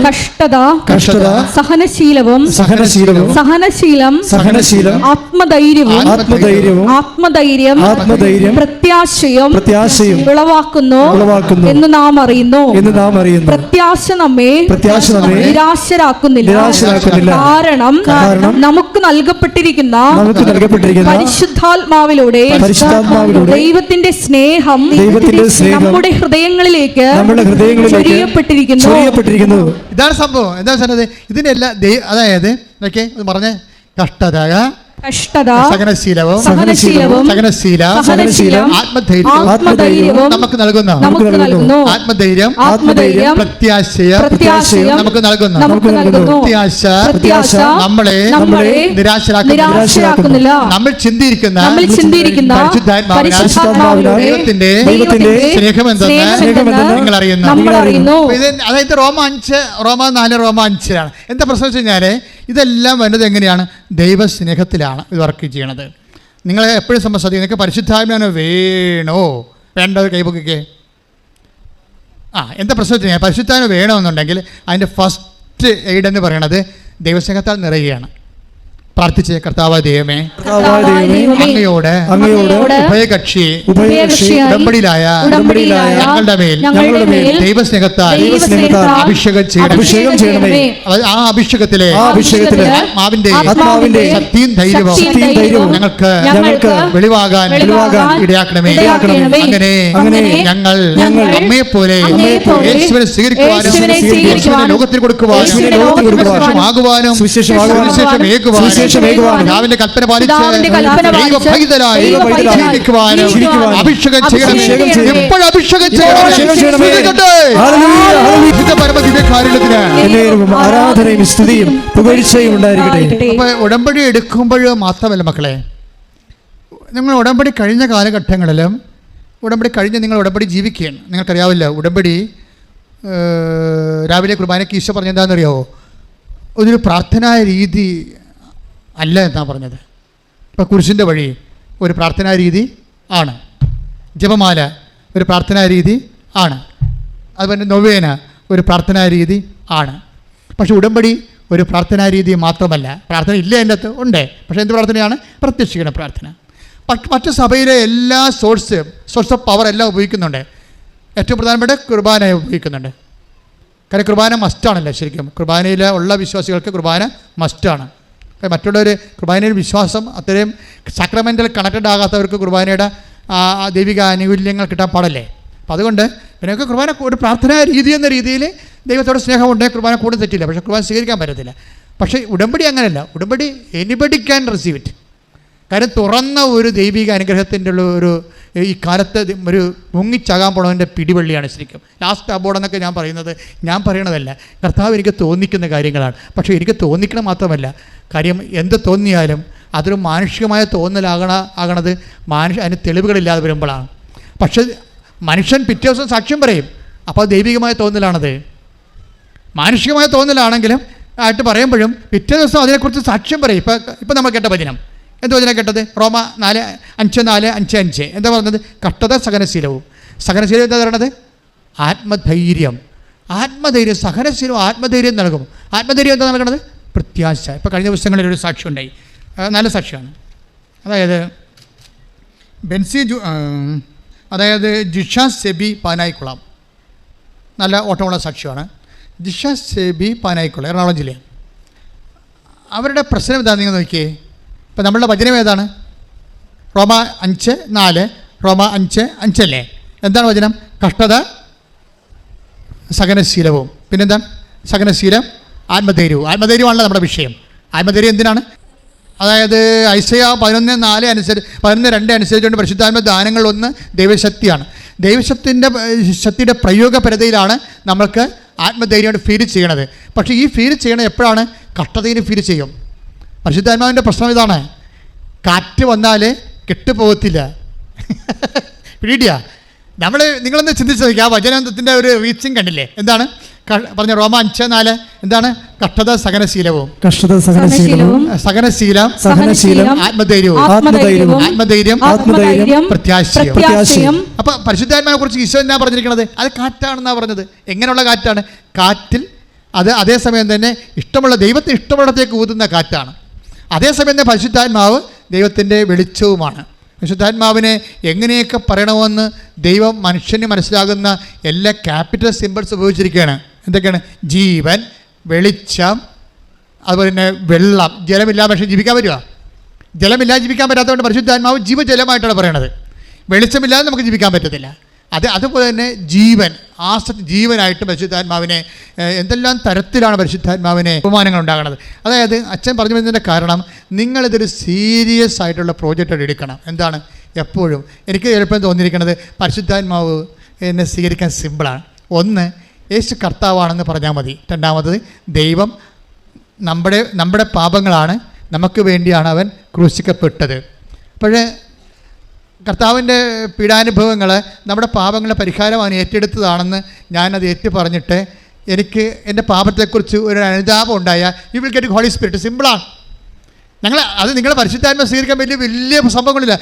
കഷ്ടത സഹനശീലവും ആത്മധൈര്യം പ്രത്യാശയും വിളവാക്കുന്നു എന്ന് നാം അറിയുന്നു. പ്രത്യാശ നമ്മെ നിരാശരാക്കുന്നില്ല. കാരണം നമുക്ക് നൽകപ്പെട്ടിരിക്കുന്ന പരിശുദ്ധാത്മാവിലൂടെ ദൈവത്തിന്റെ സ്നേഹം നമ്മുടെ ഹൃദയങ്ങളിലേക്ക് ചൊരിയപ്പെട്ടിരിക്കുന്നു. ഇതാണ് സംഭവം. എന്താ പറഞ്ഞത്? ഇതിന്റെ എല്ലാ അതായത് പറഞ്ഞ കഷ്ടത സഹനശീലവും ആത്മധൈര്യവും നമുക്ക് നൽകുന്നു. ആത്മധൈര്യം പ്രത്യാശയും നമുക്ക് നൽകുന്നു. പ്രത്യാശ നമ്മളെ നിരാശരാക്കുന്നില്ല. നമ്മൾ ചിന്തിയിരിക്കുന്ന ദൈവത്തിന്റെ സ്നേഹമെന്തെന്ന് നിങ്ങൾ അറിയുന്നു. അതായത് റോമ 4 റോമ 5 എന്താ പ്രശ്നം വെച്ച് കഴിഞ്ഞാല് ഇതെല്ലാം വരുന്നത് എങ്ങനെയാണ്? ദൈവസ്നേഹത്തിലാണ് ഇത് വർക്ക് ചെയ്യണത്. നിങ്ങളെ എപ്പോഴും ശ്രദ്ധിക്കുക. നിങ്ങൾക്ക് പരിശുദ്ധാത്മാവിനെ വേണോ വേണ്ടത് കൈപൊക്കെ എന്താ പ്രശ്നം വെച്ച് കഴിഞ്ഞാൽ പരിശുദ്ധാത്മാവ് വേണമെന്നുണ്ടെങ്കിൽ അതിൻ്റെ ഫസ്റ്റ് എയ്ഡ് എന്ന് പറയണത് ദൈവസ്നേഹത്താൽ നിറയുകയാണ്. പ്രാർത്ഥിച്ച് കർത്താവ് ദൈവമേ അങ്ങയോട് ഉഭയകക്ഷി ഉടമ്പടിയിലായ ഞങ്ങളുടെ മേൽ ദൈവസ്നേഹത്താൽ അഭിഷേകം ചെയ്യണമേ. ആ അഭിഷേകത്തിലെ ആത്മാവിന്റെ ശക്തിയും ധൈര്യവും ഞങ്ങൾക്ക് വെളിവാകാൻ ഇടയാക്കണമേ. അങ്ങനെ ഞങ്ങൾ അമ്മയെ പോലെ യേശുവിനെ സ്വീകരിക്കുവാനും ലോകത്തിൽ കൊടുക്കുവാനും സുവിശേഷമാകുവാനും കർത്താവിന്റെ കൽപ്പന പാലിച്ച് ദൈവഭക്തരായി ജീവിക്കുവാനും അഭിഷേകം ചെയ്യണമേ. എപ്പോഴും അഭിഷേകം ആരാധനയും സ്തുതിയും പുകഴ്ചയും ഉണ്ടായിരിക്കട്ടെ. അപ്പൊ ഉടമ്പടി എടുക്കുമ്പോൾ മാത്രമല്ല മക്കളെ, നിങ്ങൾ ഉടമ്പടി കഴിഞ്ഞ കാലഘട്ടങ്ങളിലും ഉടമ്പടി കഴിഞ്ഞ് നിങ്ങൾ ഉടമ്പടി ജീവിക്കുകയാണ്. നിങ്ങൾക്കറിയാവില്ല, ഉടമ്പടി രാവിലെ കുർബാനയ്ക്ക് ഈശോ പറഞ്ഞെന്താണെന്നറിയാവോ? ഒരു പ്രാർത്ഥനാ രീതി അല്ല എന്നാണ് പറഞ്ഞത്. ഇപ്പോൾ കുരിശിൻ്റെ വഴി ഒരു പ്രാർത്ഥനാ രീതി ആണ്, ജപമാല ഒരു പ്രാർത്ഥനാ രീതി ആണ്, അതുപോലെ നൊവേന ഒരു പ്രാർത്ഥനാ രീതി ആണ്. പക്ഷെ ഉടമ്പടി ഒരു പ്രാർത്ഥനാ രീതി മാത്രമല്ല. പ്രാർത്ഥന ഇല്ല എൻ്റെ അകത്ത് ഉണ്ട്, പക്ഷേ എന്ത് പ്രാർത്ഥനയാണ്? പ്രത്യക്ഷിക്കുന്ന പ്രാർത്ഥന. മറ്റു സഭയിലെ എല്ലാ സോഴ്സ് ഓഫ് പവർ എല്ലാം ഉപയോഗിക്കുന്നുണ്ട്. ഏറ്റവും പ്രധാനപ്പെട്ട കുർബാന ഉപയോഗിക്കുന്നുണ്ട്. കാരണം കുർബാന മസ്റ്റാണല്ലോ. ശരിക്കും കുർബാനയിൽ ഉള്ള വിശ്വാസികൾക്ക് കുർബാന മസ്റ്റാണ്. മറ്റുള്ളവർ കുർബാനയിൽ വിശ്വാസം അത്രയും സാക്രമെൻ്റൽ കണക്റ്റഡ് ആകാത്തവർക്ക് കുർബാനയുടെ ദൈവിക ആനുകൂല്യങ്ങൾ കിട്ടാൻ പാടല്ലേ. അപ്പം അതുകൊണ്ട് പിന്നെയൊക്കെ കുർബാന ഒരു പ്രാർത്ഥനാ രീതി എന്ന രീതിയിൽ ദൈവത്തോട് സ്നേഹമുണ്ടെങ്കിൽ കുർബാന കൂടെ തെറ്റില്ല, പക്ഷേ കുർബാന സ്വീകരിക്കാൻ പറ്റത്തില്ല. പക്ഷേ ഉടമ്പടി അങ്ങനെയല്ല. ഉടമ്പടി എനിബഡി ക്യാൻ റിസീവ് ഇറ്റ്. കാര്യം തുറന്ന ഒരു ദൈവിക അനുഗ്രഹത്തിൻ്റെ ഒരു ഈ കാലത്ത് ഒരു മുങ്ങിച്ചാകാൻ പോണവൻ്റെ പിടിവള്ളിയാണ് ശരിക്കും. ലാസ്റ്റ് അബോർഡെന്നൊക്കെ ഞാൻ പറയണതല്ല, കർത്താവ് എനിക്ക് തോന്നിക്കുന്ന കാര്യങ്ങളാണ്. പക്ഷേ എനിക്ക് തോന്നിക്കണം മാത്രമല്ല, കാര്യം എന്ത് തോന്നിയാലും അതൊരു മാനുഷികമായ തോന്നലാകണത് അതിന് തെളിവുകളില്ലാതെ വരുമ്പോഴാണ്. പക്ഷേ മനുഷ്യൻ പിറ്റേ ദിവസം സാക്ഷ്യം പറയും, അപ്പോൾ ദൈവികമായ തോന്നലാണത്. മാനുഷികമായ തോന്നലാണെങ്കിലും ആയിട്ട് പറയുമ്പോഴും പിറ്റേ ദിവസം അതിനെക്കുറിച്ച് സാക്ഷ്യം പറയും. ഇപ്പം നമ്മൾ കേട്ട വചനം, എന്ത് വചനം കേട്ടത്? റോമ 4:5-5 എന്താ പറഞ്ഞത്? കഷ്ടത സഹനശീലവും. സഹനശീലം എന്താ പറയണത്? ആത്മധൈര്യം. സഹനശീലവും ആത്മധൈര്യം നൽകും. ആത്മധൈര്യം എന്താ നൽകണത്? പ്രത്യാശ. ഇപ്പോൾ കഴിഞ്ഞ ദിവസങ്ങളിൽ ഒരു സാക്ഷ്യം ഉണ്ടായി, നല്ല സാക്ഷ്യമാണ്. അതായത് ജിഷ സെബി പാനായിക്കുളം, നല്ല ഓട്ടമുള്ള സാക്ഷ്യമാണ്. ജിഷ സെബി പാനായിക്കുളം, എറണാകുളം ജില്ലയാണ്. അവരുടെ പ്രശ്നം എന്താണെന്ന് നിങ്ങൾ നോക്കിയേ. ഇപ്പം നമ്മളുടെ വചനം ഏതാണ്? റോമ 5:4, റോമ 5:5 അല്ലേ? എന്താണ് വചനം? കഷ്ടത സഹനശീലവും. പിന്നെന്താണ്? സഹനശീലം ആത്മധൈര്യവും. ആത്മധൈര്യമാണല്ലോ നമ്മുടെ വിഷയം. ആത്മധൈര്യം എന്തിനാണ്? അതായത് ഐസയ 11:2 അനുസരിച്ചുകൊണ്ട് പരിശുദ്ധാത്മ ദാനങ്ങളിലൊന്ന് ദൈവശക്തിയാണ്. ശക്തിയുടെ പ്രയോഗപരതയിലാണ് നമ്മൾക്ക് ആത്മധൈര്യം ഫീൽ ചെയ്യണത്. പക്ഷേ ഈ ഫീൽ ചെയ്യണത് എപ്പോഴാണ്? കഷ്ടതയിൽ ഫീൽ ചെയ്യും. പരിശുദ്ധാത്മാവിൻ്റെ പ്രശ്നം ഇതാണ്, കാറ്റ് വന്നാൽ കെട്ടുപോകത്തില്ല. പിടിയാ നിങ്ങളൊന്ന് ചിന്തിച്ച് നോക്കി, ആ വചനത്തിൻ്റെ ഒരു റീച്ചിങ് കണ്ടില്ലേ? എന്താണ് പറഞ്ഞ? റോമ 5:4 എന്താണ്? കഷ്ടത സഹനശീലവും. സഹനശീലം ആത്മധൈര്യം പ്രത്യാശയും. അപ്പൊ പരിശുദ്ധാത്മാവിനെ കുറിച്ച് ഈശോ എന്നാ പറഞ്ഞിരിക്കുന്നത്? അത് കാറ്റാണെന്നാ പറഞ്ഞത്. എങ്ങനെയുള്ള കാറ്റാണ്? കാറ്റിൽ അതേസമയം തന്നെ ദൈവത്തിന് ഇഷ്ടമുള്ളത്തേക്ക് ഊതുന്ന കാറ്റാണ്. അതേസമയം തന്നെ പരിശുദ്ധാത്മാവ് ദൈവത്തിൻ്റെ വെളിച്ചവുമാണ്. പരിശുദ്ധാത്മാവിനെ എങ്ങനെയൊക്കെ പറയണമെന്ന് ദൈവം മനുഷ്യന് മനസ്സിലാകുന്ന എല്ലാ ക്യാപിറ്റൽ സിമ്പിൾസ് ഉപയോഗിച്ചിരിക്കുകയാണ്. എന്തൊക്കെയാണ്? ജീവൻ, വെളിച്ചം, അതുപോലെ തന്നെ വെള്ളം. ജലമില്ലാതെ പക്ഷേ ജീവിക്കാൻ പറ്റുക? ജലമില്ലാതെ ജീവിക്കാൻ പറ്റാത്തതുകൊണ്ട് പരിശുദ്ധാത്മാവ് ജീവജലമായിട്ടാണ് പറയണത്. വെളിച്ചമില്ലാതെ നമുക്ക് ജീവിക്കാൻ പറ്റത്തില്ല. അതുപോലെ തന്നെ ജീവനായിട്ട് പരിശുദ്ധാത്മാവിനെ എന്തെല്ലാം തരത്തിലാണ് പരിശുദ്ധാത്മാവിനെ ഉപമാനങ്ങൾ ഉണ്ടാകുന്നത്. അതായത് അച്ഛൻ പറഞ്ഞു വരുന്നതിൻ്റെ കാരണം, നിങ്ങളിതൊരു സീരിയസ് ആയിട്ടുള്ള പ്രോജക്റ്റ് എടുക്കണം. എന്താണ്? എപ്പോഴും എനിക്ക് എളുപ്പം തോന്നിയിരിക്കുന്നത് പരിശുദ്ധാത്മാവ് എന്നെ സ്വീകരിക്കാൻ സിമ്പിളാണ്. ഒന്ന്, യേശു കർത്താവാണെന്ന് പറഞ്ഞാൽ മതി. രണ്ടാമത്, ദൈവം നമ്മുടെ പാപങ്ങളാണ്, നമുക്ക് വേണ്ടിയാണ് അവൻ ക്രൂശിക്കപ്പെട്ടത്. അപ്പോഴേ കർത്താവിൻ്റെ പീഡാനുഭവങ്ങൾ നമ്മുടെ പാപങ്ങളുടെ പരിഹാരമാണ് ഏറ്റെടുത്തതാണെന്ന് ഞാനത് ഏറ്റു പറഞ്ഞിട്ട് എനിക്ക് എൻ്റെ പാപത്തെക്കുറിച്ച് ഒരു അനുതാപം ഉണ്ടായാൽ you will get holy spirit. സിമ്പിളാണ്. നിങ്ങളെ പരിശുദ്ധാത്മ സ്വീകരിക്കാൻ വലിയ സംഭവങ്ങളില്ല.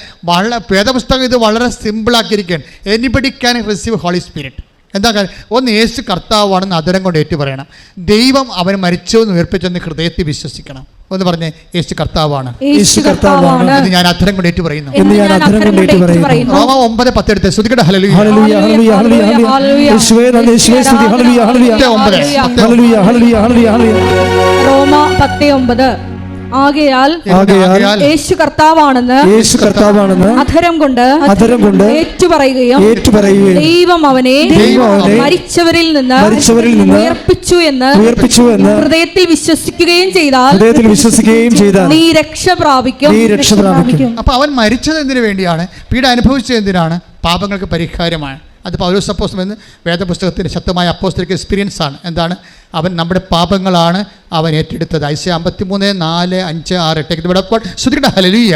വേദപുസ്തകം ഇത് വളരെ സിമ്പിളാക്കിയിരിക്കുകയാണ്. Anybody can receive holy spirit. എന്താ കാര്യം? ഒന്ന്, യേശു കർത്താവാണെന്ന് അതരം കൊണ്ട് ഏറ്റു പറയണം. ദൈവം അവൻ മരിച്ചെന്ന് ഉയർപ്പിച്ചെന്ന് ഹൃദയത്തിൽ വിശ്വസിക്കണം. ഒന്ന് പറഞ്ഞേ, യേശു കർത്താവാണ്. ഇത് ഞാൻ അധരം കൊണ്ട് ഏറ്റു പറയുന്നു. റോമ 9:10 എടുത്ത് ശ്രുതികട ഹല്ലേലൂയ. റോമ 10:9. ആകയാൽ യേശു കർത്താവാണെന്ന് അധരം കൊണ്ട് ഏറ്റുപറയുകയും ദൈവം അവനെ മരിച്ചവരിൽ നിന്ന് ഉയർപ്പിച്ചു എന്ന് ഹൃദയത്തിൽ വിശ്വസിക്കുകയും ചെയ്താൽ നീ രക്ഷ പ്രാപിക്കും. അപ്പൊ അവൻ മരിച്ചത് എന്തിനു വേണ്ടിയാണ്? പീഡ അനുഭവിച്ചത് എന്തിനാണ്? പാപങ്ങൾക്ക് പരിഹാരമാണ്. അത് പൗലോസ് അപ്പോസ്തലൻ എന്ന വേദപുസ്തകത്തിൻ്റെ ശക്തമായ അപ്പോസ്തലിക് എക്സ്പീരിയൻസ് ആണ്. എന്താണ്? അവൻ നമ്മുടെ പാപങ്ങളാണ് അവൻ ഏറ്റെടുത്തത്. ഐസയ 53, 4, 5, 6, 8 ഇവിടെ ശ്രുതികട ഹല്ലേലൂയ.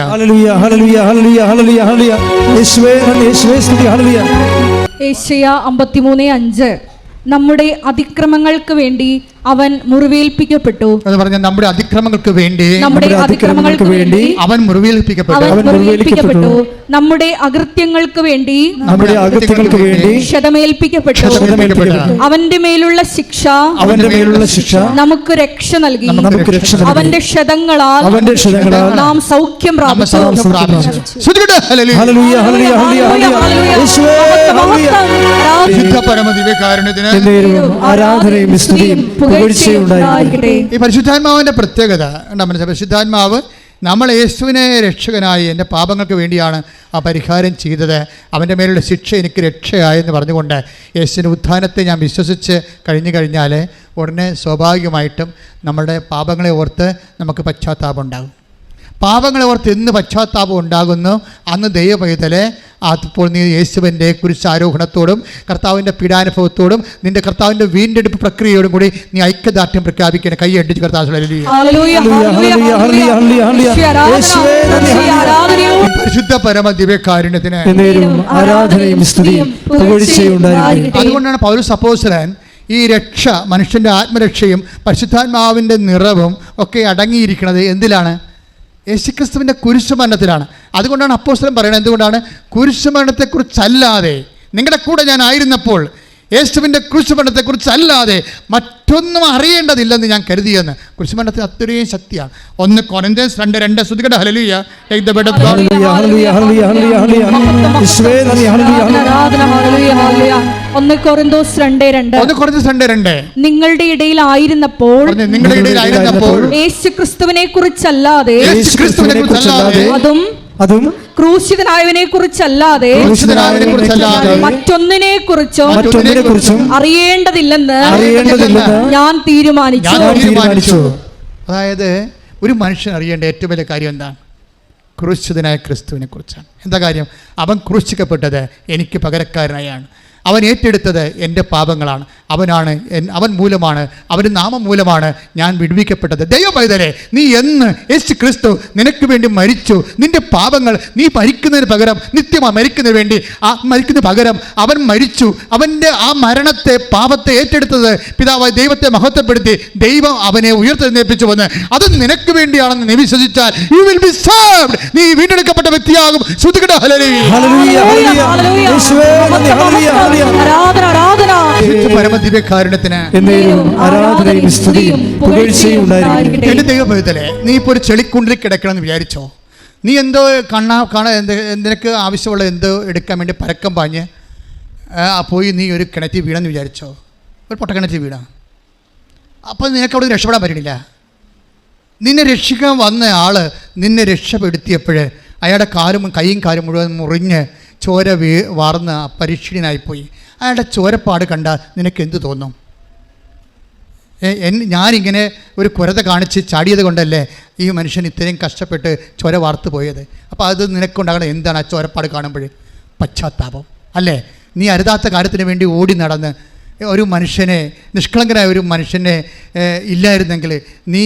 യേശയ്യ 53:5. നമ്മുടെ അതിക്രമങ്ങൾക്ക് വേണ്ടി അവൻ മുറിവേൽപ്പിക്കപ്പെട്ടു. എന്ന് പറഞ്ഞാൽ നമ്മുടെ അതിക്രമങ്ങൾക്ക് വേണ്ടി അവൻ മുറിവേൽപ്പിക്കപ്പെട്ടു. നമ്മുടെ അകൃത്യങ്ങൾക്ക് വേണ്ടി ക്ഷതമേൽപ്പിക്കപ്പെട്ടു. അവന്റെ മേലുള്ള ശിക്ഷ നമുക്ക് രക്ഷ നൽകി. അവന്റെ ക്ഷതങ്ങളാൽ നാം സൗഖ്യം പ്രാപിച്ചു. ആരാധനയും സ്തുതിയും ഈ പരിശുദ്ധാത്മാവിന്റെ പ്രത്യേകത പരിശുദ്ധാത്മാവ് നമ്മൾ യേശുവിനെ രക്ഷകനായി എൻ്റെ പാപങ്ങൾക്ക് വേണ്ടിയാണ് ആ പരിഹാരം ചെയ്തത്. അവൻ്റെ മേലുള്ള ശിക്ഷ എനിക്ക് രക്ഷയായെന്ന് പറഞ്ഞുകൊണ്ട് യേശുവിൻ്റെ ഉത്ഥാനത്തെ ഞാൻ വിശ്വസിച്ച് കഴിഞ്ഞാൽ ഉടനെ സ്വാഭാവികമായിട്ടും നമ്മുടെ പാപങ്ങളെ ഓർത്ത് നമുക്ക് പശ്ചാത്താപം ഉണ്ടാകും. പാപങ്ങളെ ഓർത്ത് എന്ന് പശ്ചാത്താപം ഉണ്ടാകുന്നു, അന്ന് ദൈവപൈതലെ അപ്പോൾ നീ യേശുവിൻ്റെ കുരിശാരോഹണത്തോടും കർത്താവിൻ്റെ പീഡാനുഭവത്തോടും നിന്റെ കർത്താവിൻ്റെ വീണ്ടെടുപ്പ് പ്രക്രിയയോടും കൂടി നീ ഐക്യദാർഢ്യം പ്രഖ്യാപിക്കണം. കൈ അടിച്ച് കർത്താവ് പരിശുദ്ധ പരമ ദിവ്യകാരുണ്യത്തിന് ആരാധനയും സ്തുതിയും പുകഴ്ചയും ഉണ്ടായിരിക്കട്ടെ. അതുകൊണ്ടാണ് പൗലോസ് അപ്പോസ്തലൻ ഈ രക്ഷ, മനുഷ്യൻ്റെ ആത്മരക്ഷയും പരിശുദ്ധാത്മാവിൻ്റെ നിറവും ഒക്കെ അടങ്ങിയിരിക്കുന്നത് എന്തിലാണ്? യേശുക്രിസ്തുവിൻ്റെ കുരിശുമരണത്തിലാണ്. അതുകൊണ്ടാണ് അപ്പോസ്തലൻ പറയുന്നത്, എന്തുകൊണ്ടാണ്? കുരിശുമരണത്തെക്കുറിച്ചല്ലാതെ, നിങ്ങളുടെ കൂടെ ഞാൻ ആയിരുന്നപ്പോൾ യേശുവിൻ്റെ കുരിശുമരണത്തെക്കുറിച്ചല്ലാതെ മറ്റൊന്നും അറിയേണ്ടതില്ലെന്ന് ഞാൻ കരുതിയെന്ന്. കുരിശുമരണത്തിന് അത്രയും ശക്തിയാണ്. 1 കൊരിന്ത്യൻസ് 2:2 ശ്രുതികട ഹല്ലേലൂയ. Take the bed of God. ഹല്ലേലൂയ ഹല്ലേലൂയ ഹല്ലേലൂയ. 1 കൊരിന്ത്യൻസ് 2:2 നിങ്ങളുടെ ഇടയിലായിരുന്നപ്പോൾ യേശുക്രിസ്തുവിനെ കുറിച്ചല്ലാതെ അതും ക്രൂശിതനായവനെ കുറിച്ചല്ലാതെ മറ്റൊന്നിനെ കുറിച്ചും അറിയേണ്ടതില്ലെന്ന് ഞാൻ തീരുമാനിച്ചു. അതായത് ഒരു മനുഷ്യൻ അറിയേണ്ട ഏറ്റവും വലിയ കാര്യം എന്താണ്? ക്രൂശിതനായ ക്രിസ്തുവിനെ കുറിച്ചാണ്. എന്താ കാര്യം? അവൻ ക്രൂശിക്കപ്പെട്ടത് എനിക്ക് പകരക്കാരനായാണ്. അവൻ ഏറ്റെടുത്തത് എൻ്റെ പാപങ്ങളാണ്. അവൻ മൂലമാണ്, അവൻ്റെ നാമം മൂലമാണ് ഞാൻ വിടുവിക്കപ്പെട്ടത്. ദൈവപൈതലേ, നീ എന്ന് യേശു ക്രിസ്തു നിനക്ക് വേണ്ടി മരിച്ചു, നിന്റെ പാപങ്ങൾ നീ മരിക്കുന്നതിന് പകരം, നിത്യമായി മരിക്കുന്നതിന് വേണ്ടി മരിക്കുന്നതിന് പകരം അവൻ മരിച്ചു. അവൻ്റെ ആ മരണത്തെ, പാപത്തെ ഏറ്റെടുത്തത് പിതാവായ ദൈവത്തെ മഹത്വപ്പെടുത്തി ദൈവം അവനെ ഉയർത്തെഴുന്നേൽപ്പിച്ചു വന്ന് അത് നിനക്ക് വേണ്ടിയാണെന്ന് നീ വിശ്വസിച്ചാൽ you will be saved. നീ വീണ്ടെടുക്കപ്പെട്ട വ്യക്തിയാകും. ശ്രുതികട ഹല്ലേലൂയ പരമദിവ്യകാരുണ്യത്തിന് ആരാധനയും സ്തുതിയും പുകഴ്ചയും ഉണ്ടായിരിക്കട്ടെ. എന്റെ ദൈവഭക്തരെ, നീ ഇപ്പോൾ ഒരു ചെളിക്കുണ്ടിൽ കിടക്കണമെന്ന് വിചാരിച്ചോ? നീ എന്തോ നിനക്ക് ആവശ്യമുള്ള എന്തോ എടുക്കാൻ വേണ്ടി പരക്കം പാഞ്ഞ് പോയി നീ ഒരു കിണറ്റിൽ വീണെന്ന് വിചാരിച്ചോ? ഒരു പൊട്ടക്കിണറ്റിൽ വീണ. അപ്പോൾ നിനക്ക് അവിടെ രക്ഷപ്പെടാൻ പറ്റണില്ല. നിന്നെ രക്ഷിക്കാൻ വന്ന ആൾ നിന്നെ രക്ഷപ്പെടുത്തിയപ്പോൾ അയാളുടെ കൈയും കാലും മുഴുവൻ മുറിഞ്ഞ് ചോര വാർന്ന് പരീക്ഷണനായിപ്പോയി. അയാളുടെ ചോരപ്പാട് കണ്ടാൽ നിനക്ക് എന്ത് തോന്നും? ഞാനിങ്ങനെ ഒരു കുരത കാണിച്ച് ചാടിയത് കൊണ്ടല്ലേ ഈ മനുഷ്യൻ ഇത്രയും കഷ്ടപ്പെട്ട് ചോര വാർത്ത് പോയത്. അപ്പോൾ അത് നിനക്കുണ്ടാകണം എന്താണ്? ആ ചോരപ്പാട് കാണുമ്പോൾ പശ്ചാത്താപം അല്ലേ? നീ അരുതാത്ത കാര്യത്തിന് വേണ്ടി ഓടി നടന്ന് ഒരു മനുഷ്യനെ, നിഷ്കളങ്കനായ ഒരു മനുഷ്യനെ ഇല്ലായിരുന്നെങ്കിൽ നീ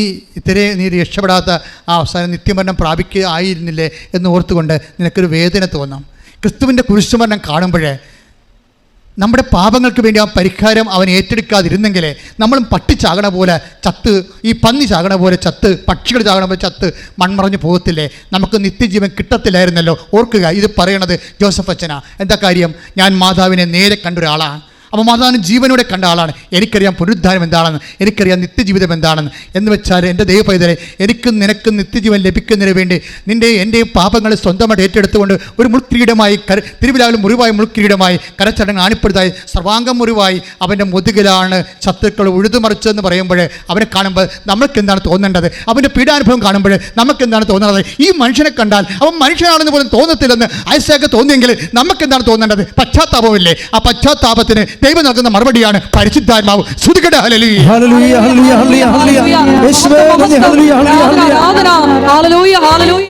രക്ഷപ്പെടാത്ത ആ അവസാനം നിത്യമരണം പ്രാപിക്കുക ആയിരുന്നില്ലേ എന്ന് ഓർത്തുകൊണ്ട് നിനക്കൊരു വേദന തോന്നാം. ക്രിസ്തുവിൻ്റെ കുരിശുമരണം കാണുമ്പോഴേ നമ്മുടെ പാപങ്ങൾക്ക് വേണ്ടി ആ പരിഹാരം അവൻ ഏറ്റെടുക്കാതിരുന്നെങ്കിൽ നമ്മളും പട്ടി ചാകണ പോലെ ചത്ത്, ഈ പന്നി ചാകണ പോലെ ചത്ത്, പക്ഷികൾ ചാകണ പോലെ ചത്ത് മൺമറഞ്ഞു പോകത്തില്ലേ? നമുക്ക് നിത്യജീവൻ കിട്ടത്തില്ലായിരുന്നല്ലോ. ഓർക്കുക, ഇത് പറയണത് ജോസഫ് അച്ഛനാ. എന്താ കാര്യം? ഞാൻ മാതാവിനെ നേരെ കണ്ടൊരാളാണ്. അപ്പോൾ മാതാവിന് ജീവനോടെ കണ്ട ആളാണ്. എനിക്കറിയാം പുനരുദ്ധാനം എന്താണെന്ന്, എനിക്കറിയാം നിത്യജീവിതം എന്താണെന്ന്. എന്ന് വെച്ചാൽ എൻ്റെ ദൈവപൈതലെ, എനിക്കും നിനക്കും നിത്യജീവൻ ലഭിക്കുന്നതിന് വേണ്ടി എൻ്റെയും പാപങ്ങൾ സ്വന്തമായിട്ട് ഏറ്റെടുത്തുകൊണ്ട് ഒരു മുൾക്കിരീടമായി, തിരുവിലാവിൽ മുറിവായി മുൾക്കിരീടമായി, കരച്ചടങ്ങ് ആണിപ്പെടുത്തായി, സർവാംഗം മുറിവായി അവൻ്റെ മുതുകിലാണ് ശത്രുക്കൾ ഉഴുതുമറിച്ചതെന്ന് പറയുമ്പോൾ അവനെ കാണുമ്പോൾ നമ്മൾക്ക് എന്താണ് തോന്നേണ്ടത്? അവൻ്റെ പീഡാനുഭവം കാണുമ്പോൾ നമുക്ക് എന്താണ് തോന്നുന്നത്? ഈ മനുഷ്യനെ കണ്ടാൽ അവൻ മനുഷ്യനാണെന്ന് പോലും തോന്നത്തില്ലെന്ന് ഐസക്ക് തോന്നിയെങ്കിൽ നമുക്ക് എന്താണ് തോന്നേണ്ടത്? പശ്ചാത്താപമില്ലേ? ആ പശ്ചാത്താപത്തിന് ദൈവം നൽകുന്ന മറുപടിയാണ് പരിശുദ്ധാത്മാവ്. ശ്രുതികട ഹല്ലേലൂയ ഹല്ലേലൂയ ഹല്ലേലൂയ ഹല്ലേലൂയ.